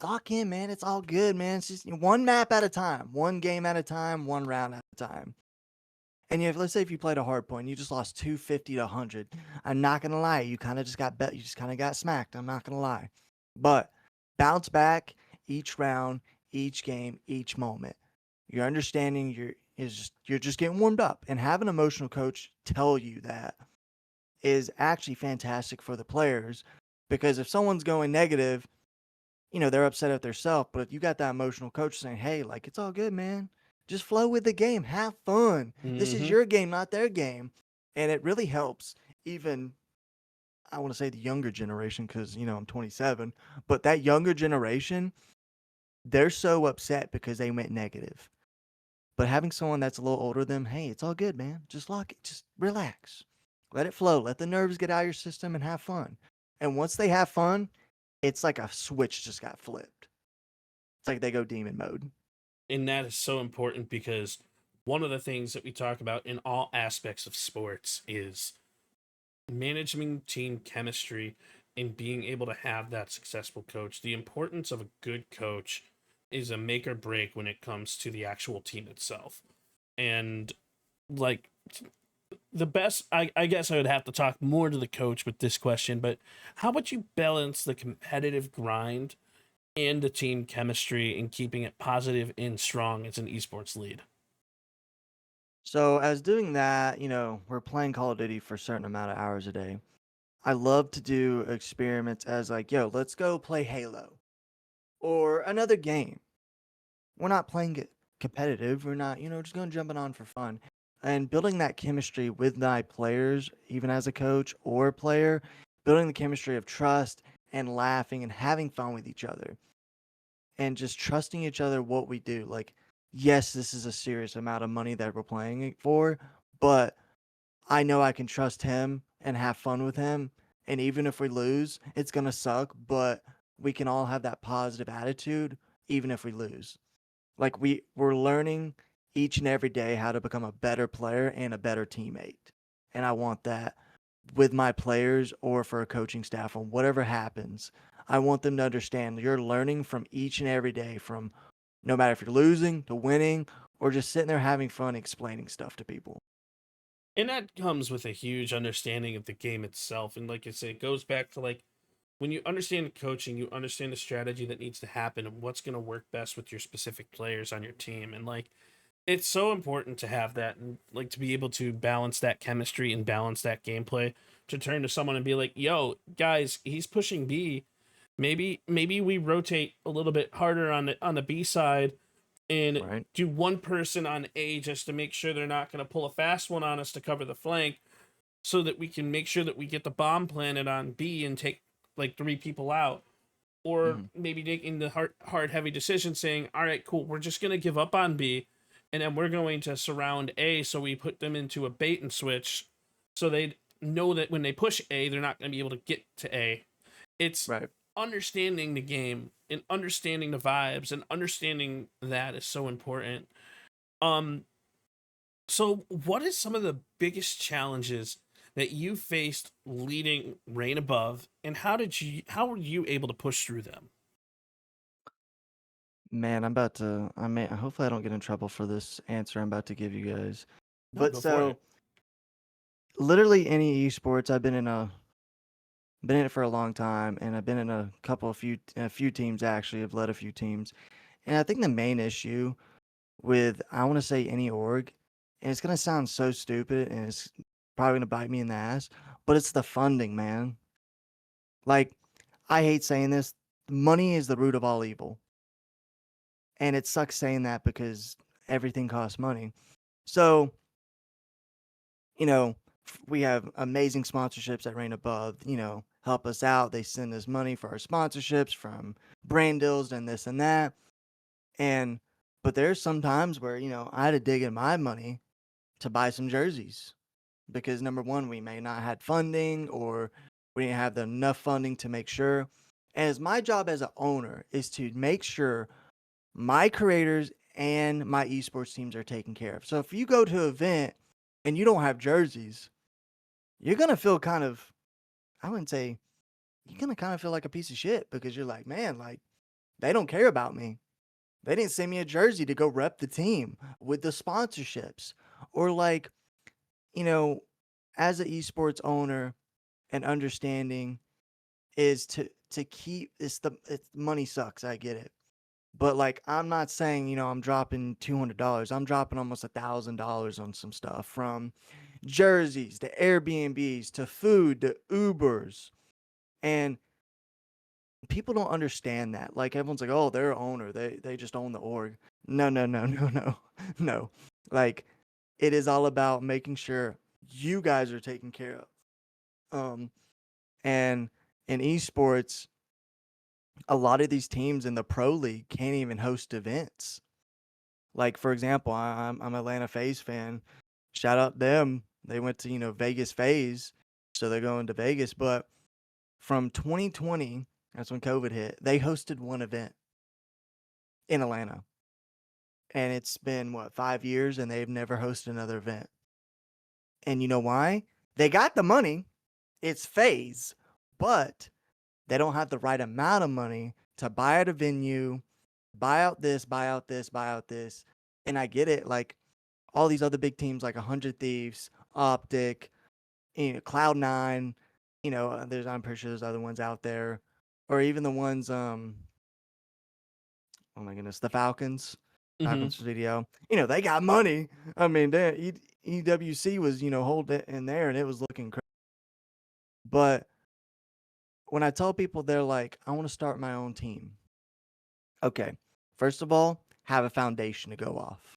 lock in, man. It's all good, man. It's just one map at a time, one game at a time, one round at a time. And let's say if you played a hard point, you just lost 250 to 100. I'm not gonna lie, you kind of just got bet. You just kind of got smacked. I'm not gonna lie, but bounce back each round, each game, each moment. Your understanding you're just getting warmed up, and have an emotional coach tell you that is actually fantastic for the players, because if someone's going negative, they're upset at themselves. But if you got that emotional coach saying, hey, like, it's all good, man. Just flow with the game. Have fun. This is your game, not their game. And it really helps even, I want to say the younger generation, because, I'm 27. But that younger generation, they're so upset because they went negative. But having someone that's a little older than them, hey, it's all good, man. Just lock it. Just relax. Let it flow. Let the nerves get out of your system and have fun. And once they have fun, it's like a switch just got flipped. It's like they go demon mode. And that is so important, because one of the things that we talk about in all aspects of sports is managing team chemistry and being able to have that successful coach. The importance of a good coach is a make or break when it comes to the actual team itself. And like the best, I guess I would have to talk more to the coach with this question, but how would you balance the competitive grind and the team chemistry and keeping it positive and strong as an esports lead? So as doing that, we're playing Call of Duty for a certain amount of hours a day. I love to do experiments as like, yo, let's go play Halo or another game. We're not playing it competitive. We're not, just going jumping on for fun. And building that chemistry with my players, even as a coach or player, building the chemistry of trust and laughing and having fun with each other. And just trusting each other what we do. Like, yes, this is a serious amount of money that we're playing it for, but I know I can trust him and have fun with him. And even if we lose, it's going to suck, but we can all have that positive attitude even if we lose. Like, we're learning each and every day how to become a better player and a better teammate. And I want that with my players or for a coaching staff on whatever happens. I want them to understand you're learning from each and every day, from no matter if you're losing to winning or just sitting there having fun explaining stuff to people. And that comes with a huge understanding of the game itself. And like I say, it goes back to like when you understand coaching, you understand the strategy that needs to happen and what's going to work best with your specific players on your team. And like, it's so important to have that, and like to be able to balance that chemistry and balance that gameplay, to turn to someone and be like, yo, guys, he's pushing B. Maybe we rotate a little bit harder on the B side and do one person on A just to make sure they're not going to pull a fast one on us to cover the flank, so that we can make sure that we get the bomb planted on B and take like 3 people out. Or maybe making the hard heavy decision saying, all right, cool, we're just going to give up on B and then we're going to surround A, so we put them into a bait and switch so they know that when they push A, they're not going to be able to get to A. It's understanding the game and understanding the vibes, and understanding that is so important. So what is some of the biggest challenges that you faced leading Reign Above, and how were you able to push through them? Man, hopefully I don't get in trouble for this answer I'm about to give you guys. No, But go for so it. literally any esports, I've been in it for a long time, and I've been in a few teams actually. I've led a few teams. And I think the main issue with, I want to say any org, and it's going to sound so stupid and it's probably going to bite me in the ass, but it's the funding, man. Like, I hate saying this, money is the root of all evil. And it sucks saying that because everything costs money. So, you know, we have amazing sponsorships that reign above, help us out. They send us money for our sponsorships from brand deals and this and that. But there's some times where, I had to dig in my money to buy some jerseys because number one, we may not had funding or we didn't have enough funding to make sure. And it's my job as an owner is to make sure my creators and my esports teams are taken care of. So if you go to an event and you don't have jerseys, you're going to feel kind of, I wouldn't say, you're going to kind of feel like a piece of shit because you're like, man, like, they don't care about me. They didn't send me a jersey to go rep the team with the sponsorships. Or like, as an esports owner and understanding is to keep, it's money sucks, I get it. But like, I'm not saying, I'm dropping $200. I'm dropping almost $1,000 on some stuff, from jerseys to Airbnbs to food to Ubers. And people don't understand that. Like, everyone's like, oh, they're an owner. They just own the org. No. No. Like, it is all about making sure you guys are taken care of. And in esports, a lot of these teams in the pro league can't even host events. Like, for example, I'm Atlanta FaZe fan. Shout out them. They went to, Vegas FaZe, so they're going to Vegas. But from 2020, that's when COVID hit, they hosted one event in Atlanta. And it's been, 5 years, and they've never hosted another event. And you know why? They got the money. It's FaZe. But they don't have the right amount of money to buy out a venue, buy out this, buy out this, buy out this. And I get it. Like, all these other big teams like 100 Thieves, Optic, Cloud9, I'm pretty sure there's other ones out there. Or even the ones, oh my goodness, the Falcons. Falcons video. They got money. I mean, EWC was, holding it in there and it was looking crazy. But when I tell people, they're like, I want to start my own team. Okay. First of all, have a foundation to go off.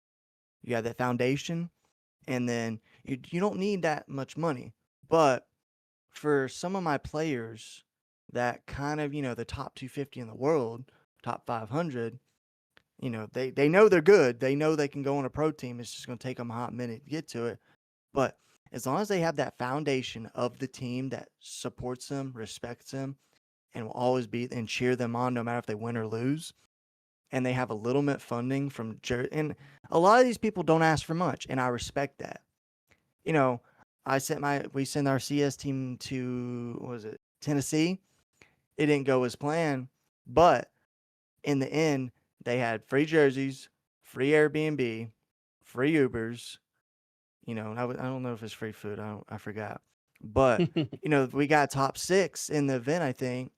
You have that foundation, and then you don't need that much money. But for some of my players that kind of, the top 250 in the world, top 500, they know they're good. They know they can go on a pro team. It's just going to take them a hot minute to get to it. But as long as they have that foundation of the team that supports them, respects them, and will always be and cheer them on no matter if they win or lose, and they have a little bit funding from and a lot of these people don't ask for much, and I respect that. We sent our CS team to, Tennessee. It didn't go as planned, but in the end, they had free jerseys, free Airbnb, free Ubers. I don't know if it's free food. I forgot. But, we got top 6 in the event, I think.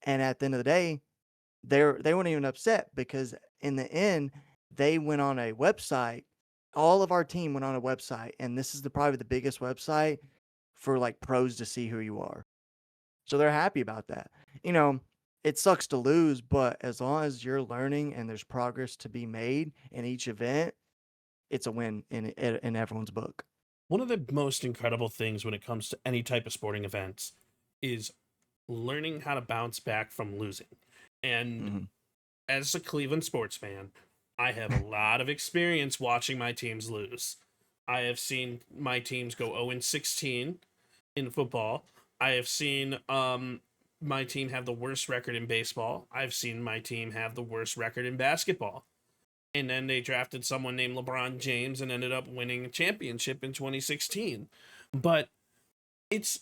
And at the end of the day, they weren't even upset because in the end, they went on a website. All of our team went on a website. And this is probably the biggest website for like pros to see who you are. So they're happy about that. It sucks to lose, but as long as you're learning and there's progress to be made in each event, it's a win in everyone's book. One of the most incredible things when it comes to any type of sporting events is learning how to bounce back from losing. And as a Cleveland sports fan, I have a lot of experience watching my teams lose. I have seen my teams go 0-16 in football. I have seen my team have the worst record in baseball. I've seen my team have the worst record in basketball. And then they drafted someone named LeBron James and ended up winning a championship in 2016. But it's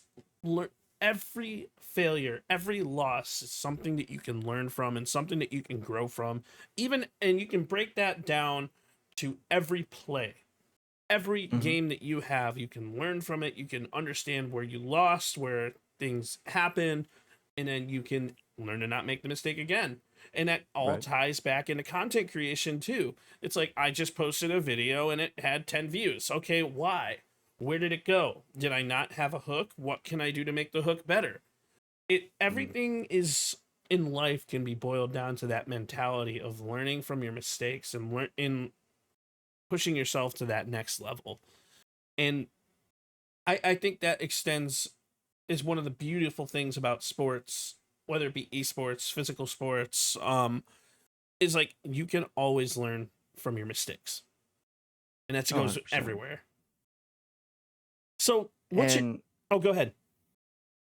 every failure, every loss is something that you can learn from and something that you can grow from. And you can break that down to every play. Every game that you have, you can learn from it. You can understand where you lost, where things happened, and then you can learn to not make the mistake again. And that all ties back into content creation too. It's like, I just posted a video and it had 10 views. Okay, why? Where did it go? Did I not have a hook? What can I do to make the hook better? Everything is in life can be boiled down to that mentality of learning from your mistakes and in pushing yourself to that next level. And I think that is one of the beautiful things about sports, whether it be esports, physical sports, is like you can always learn from your mistakes. And that goes 100%. everywhere. So what's oh, go ahead.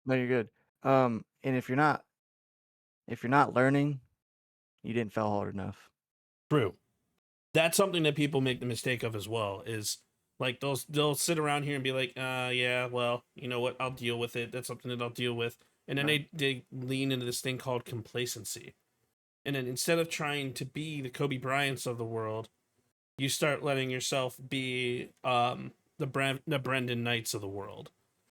No, you're good. And if you're not learning, you didn't fail hard enough. True. That's something that people make the mistake of as well, is like they'll sit around here and be like, yeah, well, you know what, I'll deal with it. That's something that I'll deal with. And then they lean into this thing called complacency. And then instead of trying to be the Kobe Bryants of the world, you start letting yourself be the Brendan Knights of the world.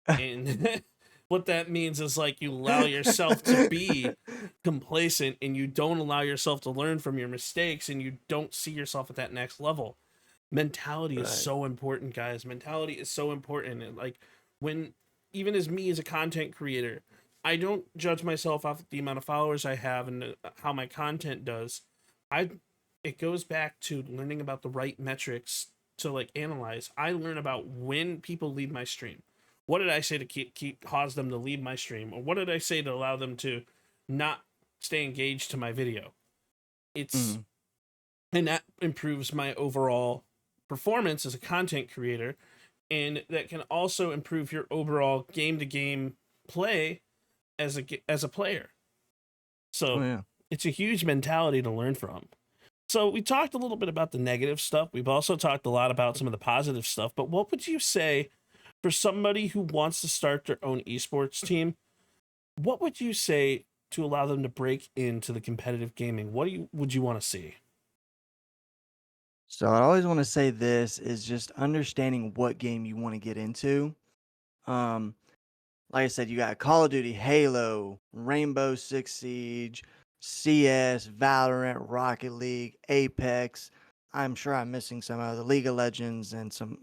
And what that means is like you allow yourself to be complacent and you don't allow yourself to learn from your mistakes and you don't see yourself at that next level. Mentality is so important, guys. Mentality is so important. And like when, even as me as a content creator, I don't judge myself off the amount of followers I have and how my content does. It goes back to learning about the right metrics to like analyze. I learn about when people leave my stream. What did I say to cause them to leave my stream? Or what did I say to allow them to not stay engaged to my video? And that improves my overall performance as a content creator. And that can also improve your overall game-to-game play as a player. So it's a huge mentality to learn from. So we talked a little bit about the negative stuff. We've also talked a lot about some of the positive stuff. But what would you say for somebody who wants to start their own esports team? What would you say to allow them to break into the competitive gaming? What would you want to see? So I always want to say this is just understanding what game you want to get into. Like I said, you got Call of Duty, Halo, Rainbow Six Siege, CS, Valorant, Rocket League, Apex. I'm sure I'm missing some of the League of Legends and some,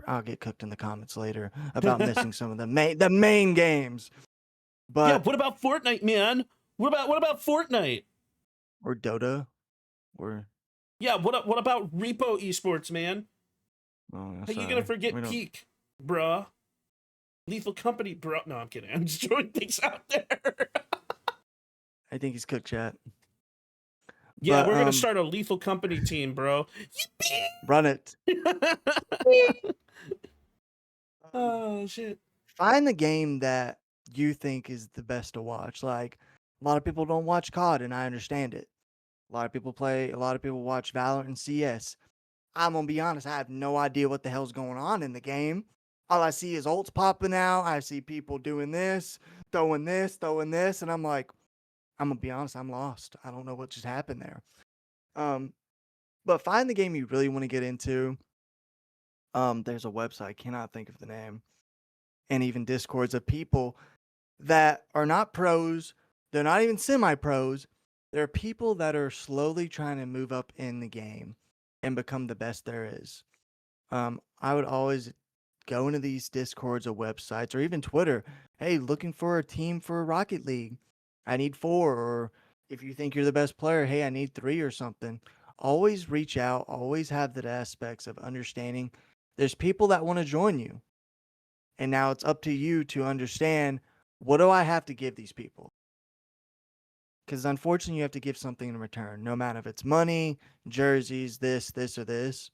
I'll get cooked in the comments later about missing some of the main games. But yeah, what about Fortnite, man? What about Fortnite? Or Dota? Yeah, what about Repo Esports, man? Oh, how you gonna forget Peak, bruh? Lethal Company, bro. No, I'm kidding. I'm just throwing things out there. I think he's cooked, chat. Yeah, but, we're gonna start a Lethal Company team, bro. Run it. Oh shit. Find the game that you think is the best to watch. Like, a lot of people don't watch COD, and I understand it. A lot of people watch Valorant and CS. I'm gonna be honest, I have no idea what the hell's going on in the game. All I see is ults popping out. I see people doing this, throwing this, and I'm like, I'm gonna be honest, I'm lost. I don't know what just happened there. But find the game you really want to get into. There's a website, I cannot think of the name, and even Discords of people that are not pros. They're not even semi-pros. They're people that are slowly trying to move up in the game and become the best there is. I would always go into these Discords or websites or even Twitter. Hey, looking for a team for Rocket League. I need 4. Or if you think you're the best player, hey, I need 3 or something. Always reach out. Always have the aspects of understanding. There's people that want to join you. And now it's up to you to understand, what do I have to give these people? Because unfortunately, you have to give something in return, no matter if it's money, jerseys, this, or this.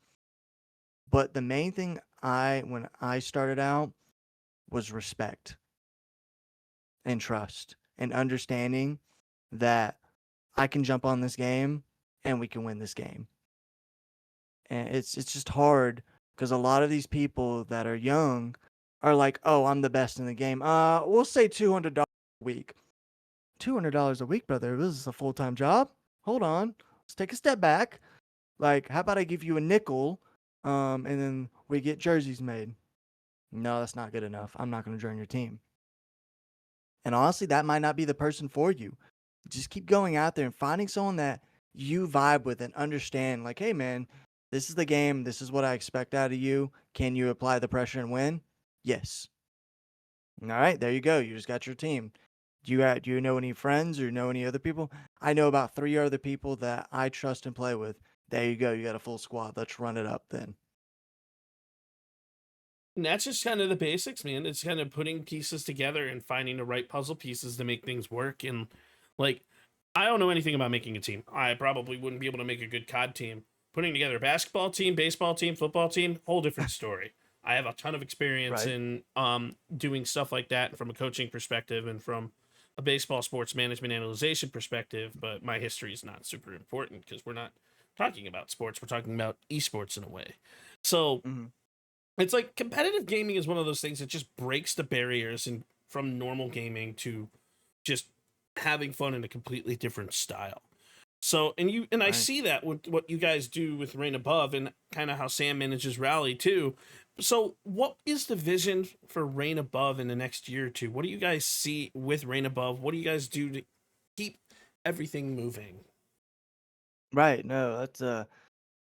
But the main thing when I started out was respect and trust and understanding that I can jump on this game and we can win this game. And it's just hard because a lot of these people that are young are like, oh, I'm the best in the game. We'll say $200 a week. $200 a week, brother. This is a full-time job. Hold on. Let's take a step back. Like, how about I give you a nickel, and then we get jerseys made? No, that's not good enough. I'm not going to join your team. And honestly, that might not be the person for you. Just keep going out there and finding someone that you vibe with and understand. Like, hey, man, This is the game. This is what I expect out of you. Can you apply the pressure and win? Yes. All right, there you go. You just got your team. Do you know any friends or know any other people? I know about 3 other people that I trust and play with. There you go. You got a full squad. Let's run it up then. And that's just kind of the basics, man. It's kind of putting pieces together and finding the right puzzle pieces to make things work. And like, I don't know anything about making a team. I probably wouldn't be able to make a good COD team. Putting together a basketball team, baseball team, football team, whole different story. I have a ton of experience Right. in doing stuff like that from a coaching perspective and from a baseball sports management analyzation perspective, but my history is not super important because we're not talking about sports. We're talking about esports in a way. So Mhm. it's like competitive gaming is one of those things that just breaks the barriers and from normal gaming to just having fun in a completely different style. So I Right. see that with what you guys do with Rain Above and kind of how Sam manages Rally too. So what is the vision for Rain Above in the next year or two? What do you guys see with Rain Above? What do you guys do to keep everything moving? Right. No, that's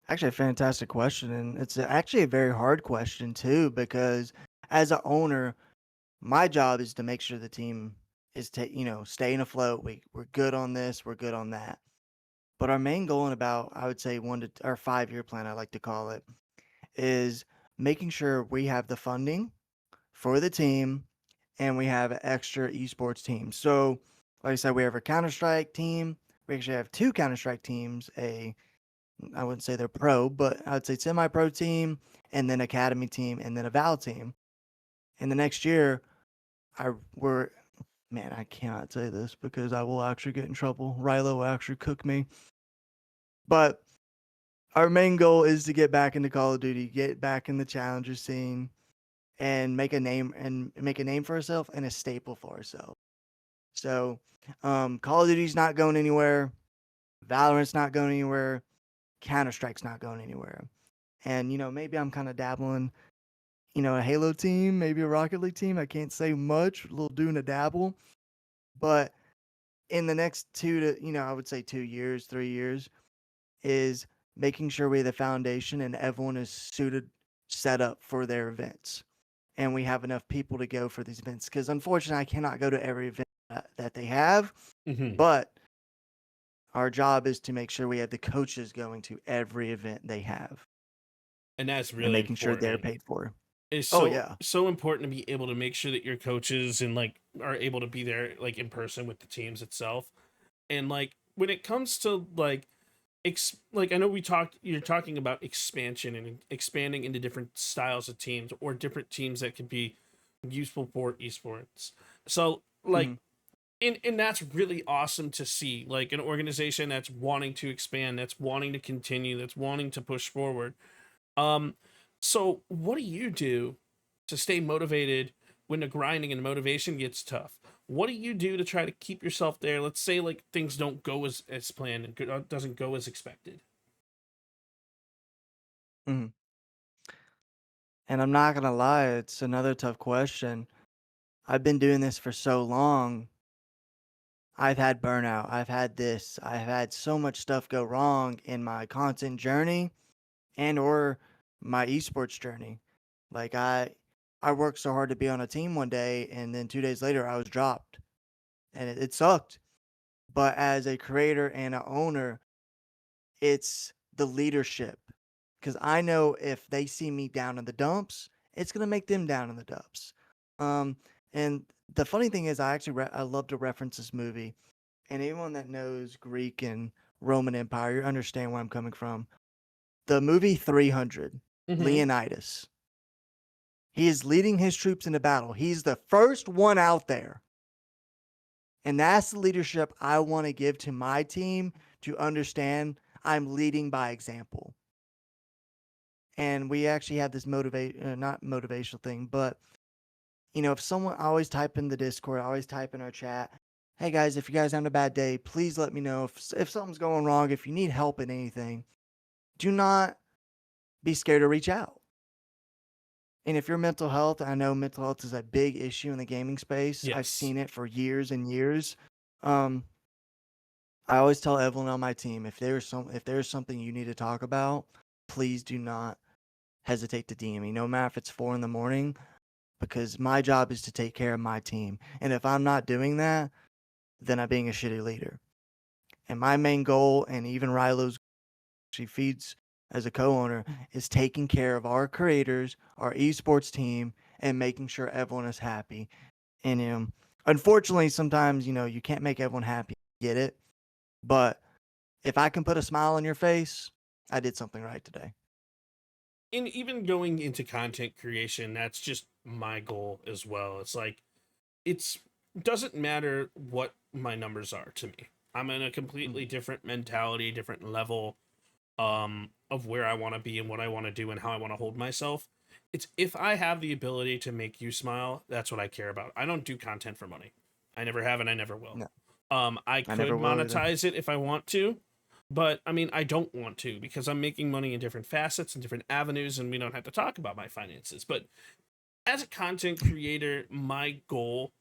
actually a fantastic question. And it's actually a very hard question, too, because as an owner, my job is to make sure the team is, staying afloat. We're good on this, we're good on that. But our main goal in about, I would say, our 5 year plan, I like to call it, is making sure we have the funding for the team and we have an extra esports team. So, like I said, we have a Counter Strike team. We actually have 2 Counter Strike teams. I wouldn't say they're pro, but I would say semi-pro team, and then academy team, and then a Val team. And the next year, I we're man, I cannot say this because I will actually get in trouble. Rilo will actually cook me. But our main goal is to get back into Call of Duty, get back in the challenger scene, and make a name for ourselves and a staple for ourselves. So, Call of Duty's not going anywhere. Valorant's not going anywhere. Counter Strike's not going anywhere. And maybe I'm kind of dabbling. A Halo team, maybe a Rocket League team. I can't say much. A little doing a dabble, but in the next I would say 2 years, 3 years, is making sure we have the foundation and everyone is set up for their events. And we have enough people to go for these events. Because unfortunately, I cannot go to every event that they have. Mm-hmm. But our job is to make sure we have the coaches going to every event they have. And that's really and making sure they're important. paid for. It's Oh, so yeah. so important to be able to make sure that your coaches and like are able to be there like in person with the teams itself. And like when it comes to like like I know you're talking about expansion and expanding into different styles of teams or different teams that could be useful for esports. So like Mhm. and that's really awesome to see, like an organization that's wanting to expand, that's wanting to continue, that's wanting to push forward. um so what do you do to stay motivated when the grinding and the motivation gets tough? What do you do to try to keep yourself there? Let's say like things don't go as planned and doesn't go as expected. Mhm. And I'm not gonna lie, it's another tough question. I've been doing this for so long. I've had burnout. I've had this. I've had so much stuff go wrong in my content journey and or my esports journey. Like I worked so hard to be on a team one day and then 2 days later I was dropped. And it sucked. But as a creator and a owner, it's the leadership. Because I know if they see me down in the dumps, it's gonna make them down in the dumps. Um, and the funny thing is, I love to reference this movie, and anyone that knows Greek and Roman Empire, you understand where I'm coming from. The movie 300, Mm-hmm. Leonidas. He is leading his troops into battle. He's the first one out there. And that's the leadership I want to give to my team to understand I'm leading by example. And we actually have this not motivational thing, but if someone, I always type in the Discord, I always type in our chat, hey guys, if you guys having a bad day, please let me know if something's going wrong, if you need help in anything, do not be scared to reach out. And if your mental health, I know mental health is a big issue in the gaming space. I've Yes. seen it for years and years. I always tell everyone on my team if there's something you need to talk about, please do not hesitate to DM me, no matter if it's 4 in the morning, because my job is to take care of my team. And if I'm not doing that, then I'm being a shitty leader. And my main goal, and even Rilo's, she feeds as a co-owner, is taking care of our creators, our esports team, and making sure everyone is happy. And unfortunately, sometimes you can't make everyone happy. Get it? But if I can put a smile on your face, I did something right today. And even going into content creation, that's just my goal as well. It's like, it doesn't matter what my numbers are to me. I'm in a completely different mentality, different level of where I want to be and what I want to do and how I want to hold myself. It's if I have the ability to make you smile, that's what I care about. I don't do content for money. I never have and I never will. No. I could monetize it if I want to, but I mean, I don't want to because I'm making money in different facets and different avenues, and we don't have to talk about my finances. But as a content creator, my goal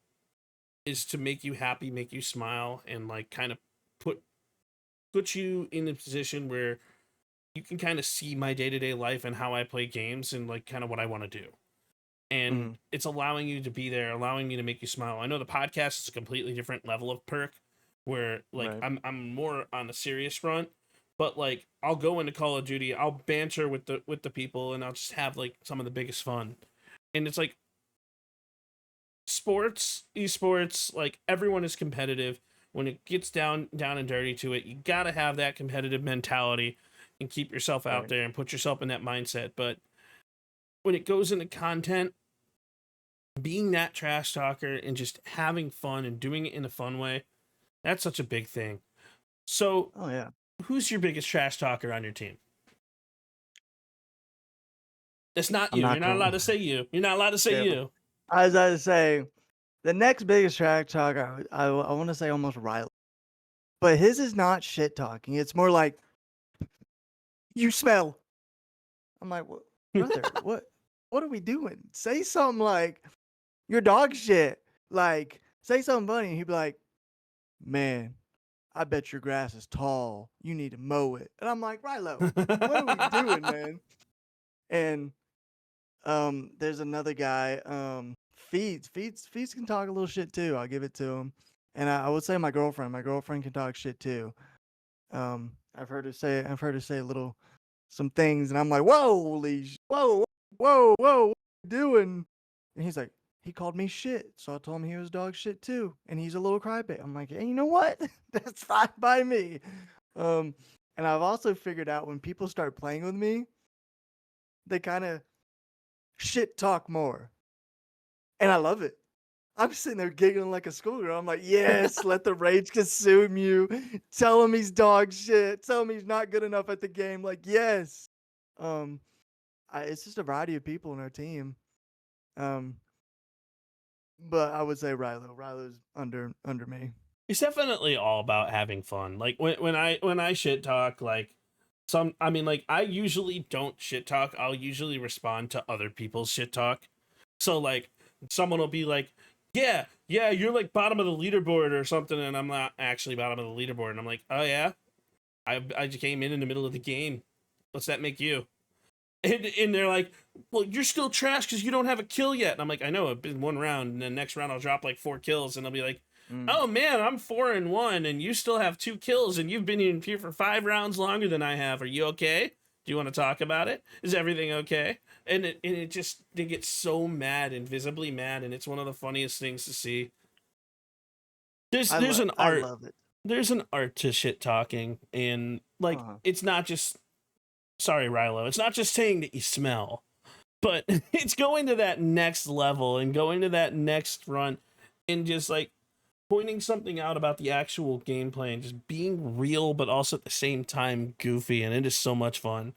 is to make you happy, make you smile, and like kind of put you in a position where you can kind of see my day-to-day life and how I play games and like kind of what I want to do. And it's allowing you to be there, allowing me to make you smile. I know the podcast is a completely different level of perk where like I'm more on the serious front, but like I'll go into Call of Duty, I'll banter with the people, and I'll just have like some of the biggest fun. And it's like sports, esports, like everyone is competitive. When it gets down and dirty to it, you gotta have that competitive mentality and keep yourself out there and put yourself in that mindset. But when it goes into content, being that trash talker and just having fun and doing it in a fun way, that's such a big thing. So, who's your biggest trash talker on your team? It's not you. You're not allowed to say you. You're not allowed to say you. I was about to say, the next biggest trash talker, I want to say almost Riley. But his is not shit talking. It's more like, you smell. I'm like, brother, what are we doing? Say something like, your dog shit. Like, say something funny. And he'd be like, man, I bet your grass is tall. You need to mow it. And I'm like, Rilo, what are we doing, man? And there's another guy, Feeds can talk a little shit too. I'll give it to him. And I would say my girlfriend can talk shit too. I've heard her say some things, and I'm like, whoa, what you doing? And he's like, he called me shit, so I told him he was dog shit too, and he's a little crybaby. I'm like, hey, you know what? That's fine by me. And I've also figured out when people start playing with me, they kind of shit talk more, and I love it. I'm sitting there giggling like a schoolgirl. I'm like, yes, let the rage consume you. Tell him he's dog shit. Tell him he's not good enough at the game. Like, yes. It's just a variety of people in our team. But I would say Rilo. Rilo's under me. It's definitely all about having fun. Like when I shit talk, like I usually don't shit talk. I'll usually respond to other people's shit talk. So like someone will be like, yeah, you're like bottom of the leaderboard or something, and I'm not actually bottom of the leaderboard, and I'm like, oh yeah, I just came in the middle of the game. What's that make you? And they're like, well, you're still trash because you don't have a kill yet. And I'm like, I know, it's been one round, and then next round I'll drop like 4 kills, and they'll be like, oh man, I'm 4-1, and you still have 2 kills, and you've been in here for 5 rounds longer than I have. Are you okay? Do you want to talk about it? Is everything okay? And they get so mad and visibly mad, and it's one of the funniest things to see. There's an art. I love it. There's an art to shit talking, and like it's not just sorry, Rilo, it's not just saying that you smell, but it's going to that next level and going to that next run and just like pointing something out about the actual gameplay and just being real, but also at the same time goofy, and it is so much fun.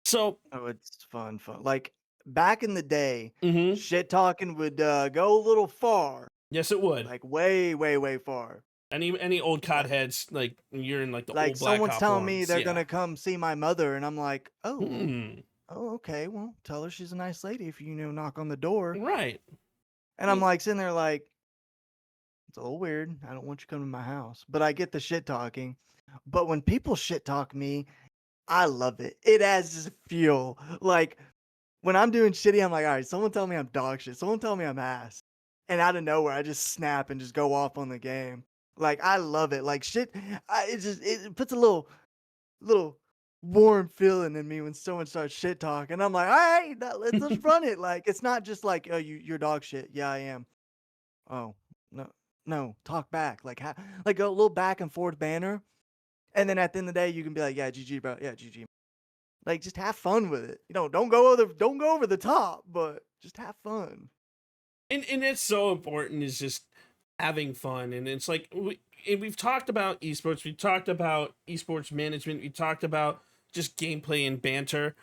So it's fun. Like back in the day, shit talking would go a little far. Yes, it would. Like way, way, way far. Any old COD heads, like you're in like the like old Black someone's Ops telling ones. me they're gonna come see my mother, and I'm like, oh, okay, well, tell her she's a nice lady if you knock on the door, right? And I'm like sitting there like, it's a little weird. I don't want you coming to my house, but I get the shit talking. But when people shit talk me, I love it. It adds this feel. Like when I'm doing shitty, I'm like, all right, someone tell me I'm dog shit. Someone tell me I'm ass. And out of nowhere, I just snap and just go off on the game. Like I love it. Like shit, it puts a little warm feeling in me when someone starts shit talking. I'm like, all right, let's just run it. Like it's not just like, oh, you're dog shit. Yeah, I am. Oh no, no, talk back. Like a little back and forth banner. And then at the end of the day, you can be like, yeah, GG, bro. Yeah, GG. Like, just have fun with it. Don't go over the top, but just have fun. And it's so important is just having fun. And it's like we've talked about esports, we talked about esports management, we talked about just gameplay and banter.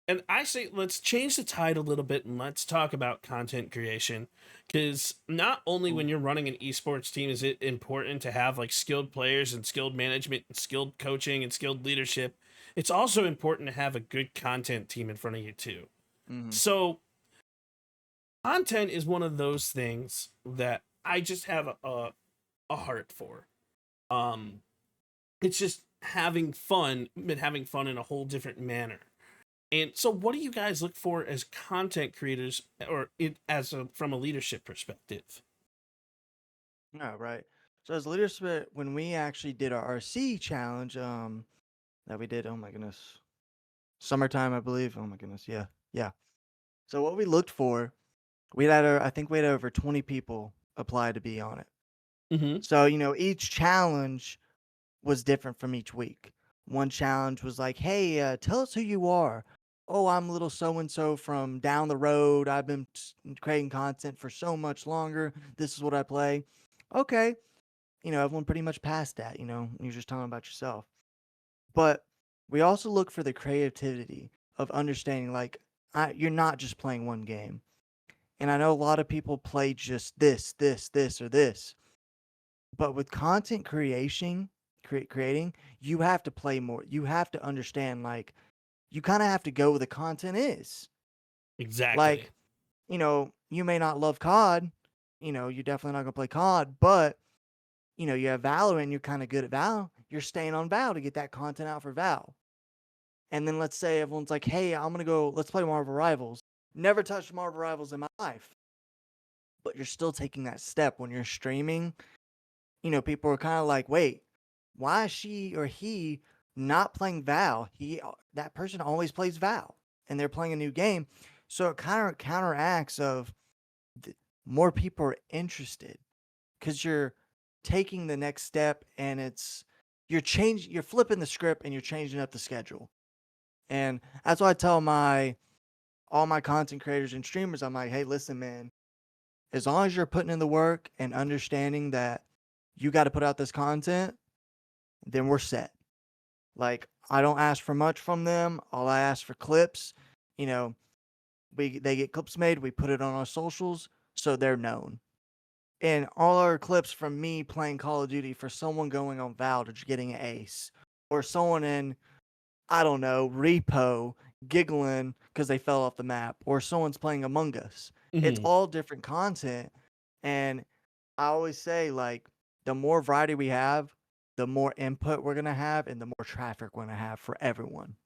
And I say let's change the tide a little bit and let's talk about content creation. Because not only when you're running an esports team is it important to have like skilled players and skilled management and skilled coaching and skilled leadership, it's also important to have a good content team in front of you too. Mhm. So content is one of those things that I just have a heart for. It's just having fun, but having fun in a whole different manner. And so, what do you guys look for as content creators, or from a leadership perspective? Yeah, right. So as leadership, when we actually did our RC challenge, that we did, oh my goodness, summertime, I believe. Oh my goodness, yeah, yeah. So what we looked for, I think we had over 20 people apply to be on it. Mm-hmm. So each challenge was different from each week. One challenge was like, hey, tell us who you are. Oh, I'm little so and so from down the road. I've been creating content for so much longer. This is what I play. Okay. Everyone pretty much passed that. You're just talking about yourself. But we also look for the creativity of understanding, like, you're not just playing one game. And I know a lot of people play just this, or this. But with content creating, you have to play more. You have to understand, like, you kind of have to go where the content is. Exactly. Like, you may not love COD. You're definitely not going to play COD. But, you have Valorant, you're kind of good at Val. You're staying on Val to get that content out for Val. And then let's say everyone's like, hey, let's play Marvel Rivals. Never touched Marvel Rivals in my life. But you're still taking that step when you're streaming. People are kind of like, wait, why is she or he not playing Val? That person always plays Val, and they're playing a new game. So it kind of counteracts of more people are interested because you're taking the next step, and you're flipping the script, and you're changing up the schedule. And that's why I tell all my content creators and streamers, I'm like, hey, listen, man, as long as you're putting in the work and understanding that you got to put out this content, then we're set. Like, I don't ask for much from them. All I ask for clips. They get clips made. We put it on our socials so they're known. And all our clips from me playing Call of Duty for someone going on Val to getting an ace, or someone in, I don't know, repo giggling because they fell off the map, or someone's playing Among Us. It's all different content. And I always say, like, the more variety we have, the more input we're going to have, and the more traffic we're going to have for everyone.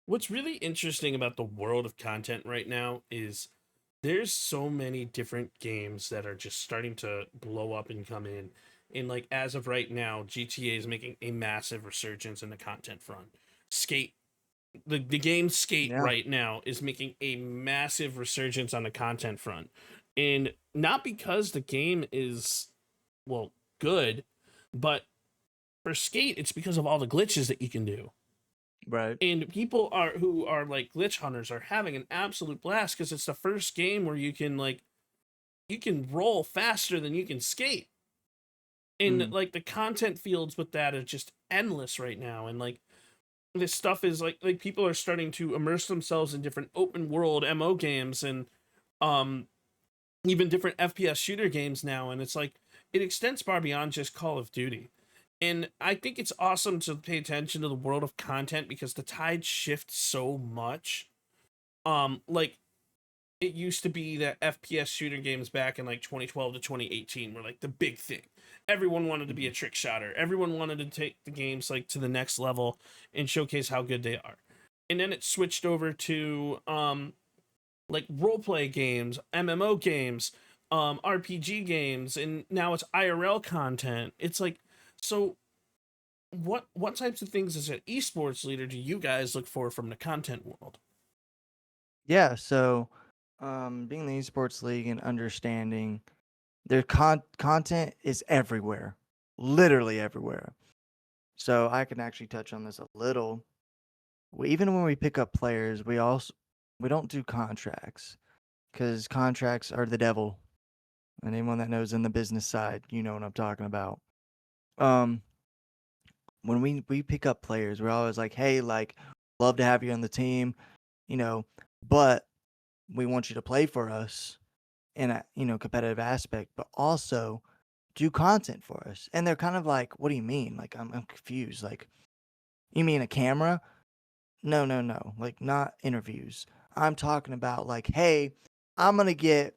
What's really interesting about the world of content right now is there's so many different games that are just starting to blow up and come in. And like as of right now, GTA is making a massive resurgence in the content front. Skate, the game Skate right now is making a massive resurgence on the content front. And not because the game is, well, good, but for Skate, it's because of all the glitches that you can do. Right. And people who are like glitch hunters are having an absolute blast because it's the first game where you can roll faster than you can skate. And like the content fields with that are just endless right now. And like this stuff is like people are starting to immerse themselves in different open world MO games and even different FPS shooter games now. And it's like it extends far beyond just Call of Duty. And I think it's awesome to pay attention to the world of content because the tide shifts so much. Like it used to be that FPS shooter games back in like 2012 to 2018 were like the big thing. Everyone wanted to be a trick shotter. Everyone wanted to take the games like to the next level and showcase how good they are. And then it switched over to like role play games, MMO games, RPG games, and now it's IRL content. It's like, so what types of things as an esports leader do you guys look for from the content world? Yeah, so being in the esports league and understanding their content is everywhere, literally everywhere. So I can actually touch on this a little. Even when we pick up players, we don't do contracts because contracts are the devil. And anyone that knows in the business side, you know what I'm talking about. Um, when we pick up players, we're always like, hey, like, love to have you on the team, you know, but we want you to play for us in a competitive aspect, but also do content for us. And they're kind of like, what do you mean? Like, I'm confused. Like, you mean a camera? No, no, no. Like, not interviews. I'm talking about like, hey, I'm gonna get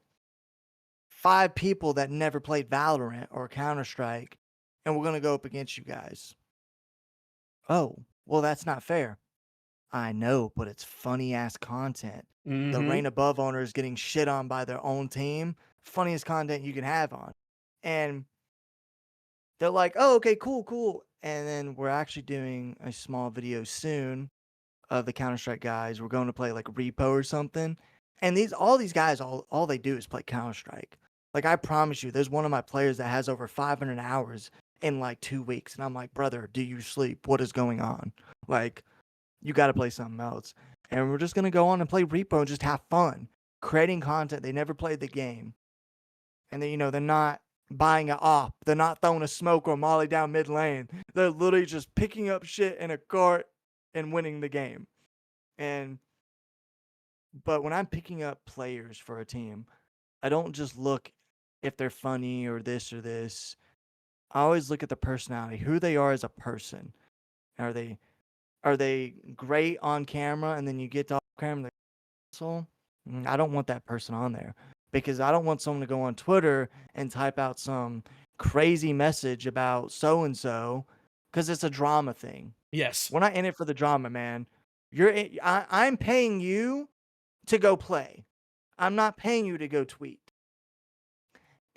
5 people that never played Valorant or Counter Strike, and we're gonna go up against you guys. Oh, well, that's not fair. I know, but it's funny ass content. The Reign Above owners getting shit on by their own team, funniest content you can have on. And they're like, oh, okay, cool, cool. And then we're actually doing a small video soon of the Counter-Strike guys. We're going to play like Repo or something. And all these guys, all they do is play Counter-Strike. Like, I promise you, there's one of my players that has over 500 hours in like 2 weeks. And I'm like, brother, do you sleep? What is going on? Like, you got to play something else. And we're just going to go on and play Repo and just have fun creating content. They never played the game. And then, they're not buying an op. They're not throwing a smoke or molly down mid lane. They're literally just picking up shit in a cart and winning the game. But when I'm picking up players for a team, I don't just look if they're funny or this or this. I always look at the personality, who they are as a person. Are they great on camera, and then you get to off camera, so I don't want that person on there, because I don't want someone to go on Twitter and type out some crazy message about so and so, because it's a drama thing. Yes, we're not in it for the drama, man. I'm paying you to go play. I'm not paying you to go tweet.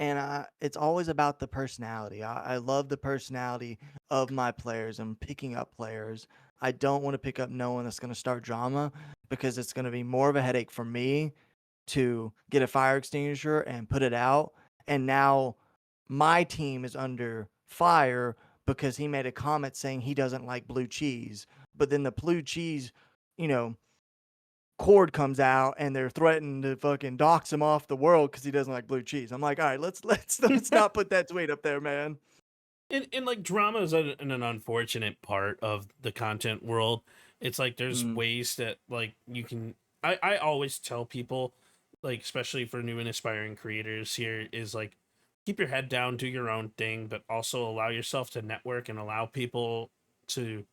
And it's always about the personality. I love the personality of my players and picking up players. I don't want to pick up no one that's going to start drama, because it's going to be more of a headache for me to get a fire extinguisher and put it out. And now my team is under fire because he made a comment saying he doesn't like blue cheese. But then the blue cheese, cord comes out and they're threatening to fucking dox him off the world because he doesn't like blue cheese. I'm like, all right, let's not put that tweet up there, man. And like, drama is an unfortunate part of the content world. It's like there's ways that like you can. I always tell people, like, especially for new and aspiring creators here, is like, keep your head down, do your own thing, but also allow yourself to network and allow people to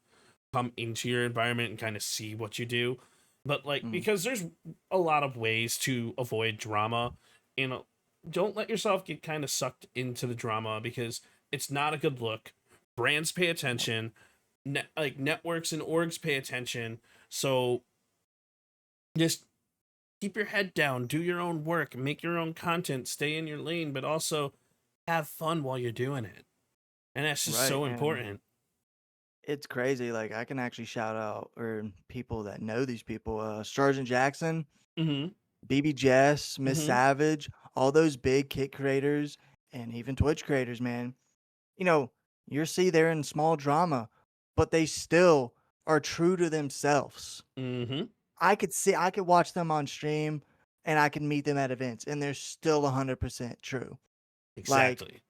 come into your environment and kind of see what you do. But like, because there's a lot of ways to avoid drama, and don't let yourself get kind of sucked into the drama, because it's not a good look. Brands pay attention, like networks and orgs pay attention. So just keep your head down, do your own work, make your own content, stay in your lane, but also have fun while you're doing it. And that's just so important. It's crazy. Like, I can actually shout out, or people that know these people, Sergeant Jackson, BB Jess, Miss Savage, all those big kit creators and even Twitch creators, man. You see they're in small drama, but they still are true to themselves. I could watch them on stream and I can meet them at events and they're still 100% true. Exactly.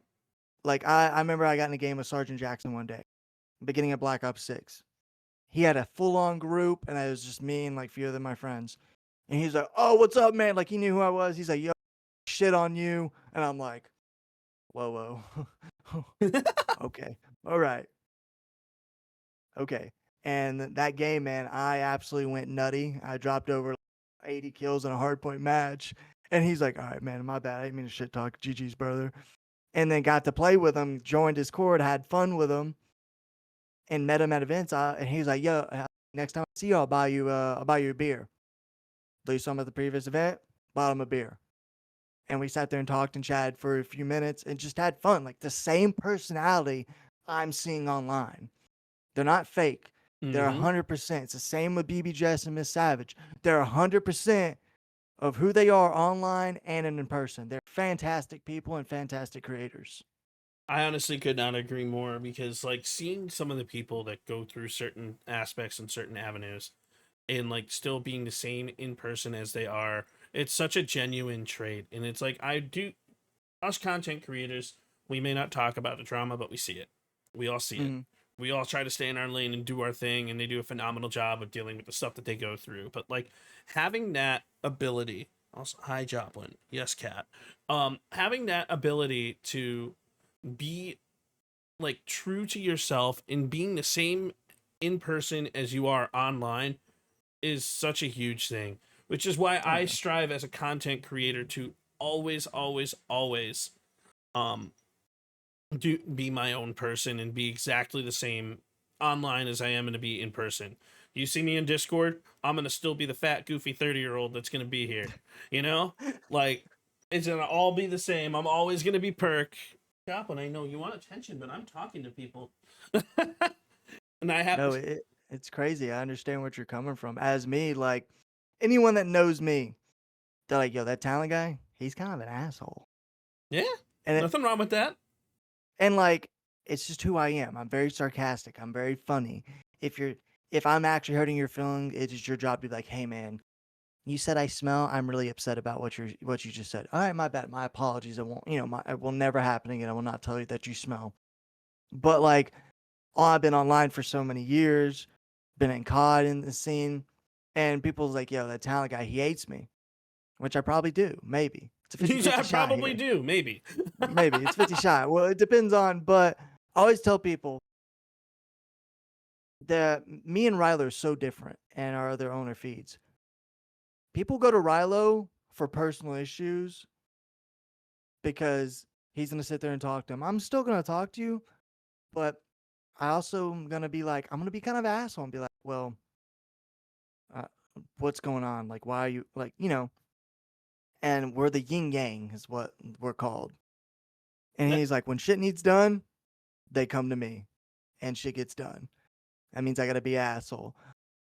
Like I remember I got in a game with Sergeant Jackson one day, beginning of Black Ops 6. He had a full-on group, and it was just me and like a few of my friends. And he's like, oh, what's up, man? Like, he knew who I was. He's like, yo, shit on you. And I'm like, whoa. Okay. All right. Okay. And that game, man, I absolutely went nutty. I dropped over 80 kills in a hardpoint match. And he's like, all right, man, my bad. I didn't mean to shit talk. GG's, brother. And then got to play with him, joined Discord, had fun with him, and met him at events. And he was like, yo, next time I see you, I'll buy you a beer. Though you saw him at the previous event, bought him a beer. And we sat there and talked and chatted for a few minutes and just had fun. Like the same personality I'm seeing online. They're not fake. They're 100%. It's the same with BB Jess and Miss Savage. They're 100% of who they are online and in person. They're fantastic people and fantastic creators. I honestly could not agree more, because like seeing some of the people that go through certain aspects and certain avenues and like still being the same in person as they are, it's such a genuine trait. And it's like, us content creators, we may not talk about the drama, but we see it. We all see it. We all try to stay in our lane and do our thing, and they do a phenomenal job of dealing with the stuff that they go through. But like having that ability, also, hi Joplin, yes Cat, having that ability to be like true to yourself and being the same in person as you are online is such a huge thing, which is why I strive as a content creator to always be my own person and be exactly the same online as I am going to be in person. You see me in Discord, I'm going to still be the fat, goofy 30-year-old that's going to be here. You know? Like, it's going to all be the same. I'm always going to be Perk. Joplin, I know you want attention, but I'm talking to people. And I have... No, it's crazy. I understand what you're coming from. As me, like, anyone that knows me, they're like, yo, that talent guy, he's kind of an asshole. Yeah, and nothing wrong with that. And like, it's just who I am. I'm very sarcastic. I'm very funny. If I'm actually hurting your feelings, it is your job to be like, hey man, you said I smell. I'm really upset about what you just said. All right, my bad. My apologies. It won't, it will never happen again. I will not tell you that you smell. But like, I've been online for so many years, been in COD in the scene, and people's like, yo, that talent guy, he hates me, which I probably do. Maybe. It's a 50-50 I shot probably here. do. Maybe. Maybe it's 50 shot. Well, it depends on, but I always tell people that me and Rilo are so different and our other owner feeds. People go to Rilo for personal issues because he's going to sit there and talk to them. I'm still going to talk to you, but I also am going to be like, I'm going to be kind of an asshole and be like, well, what's going on? Like, why are you like, and we're the yin yang is what we're called. And he's like, when shit needs done, they come to me and shit gets done. That means I got to be an asshole.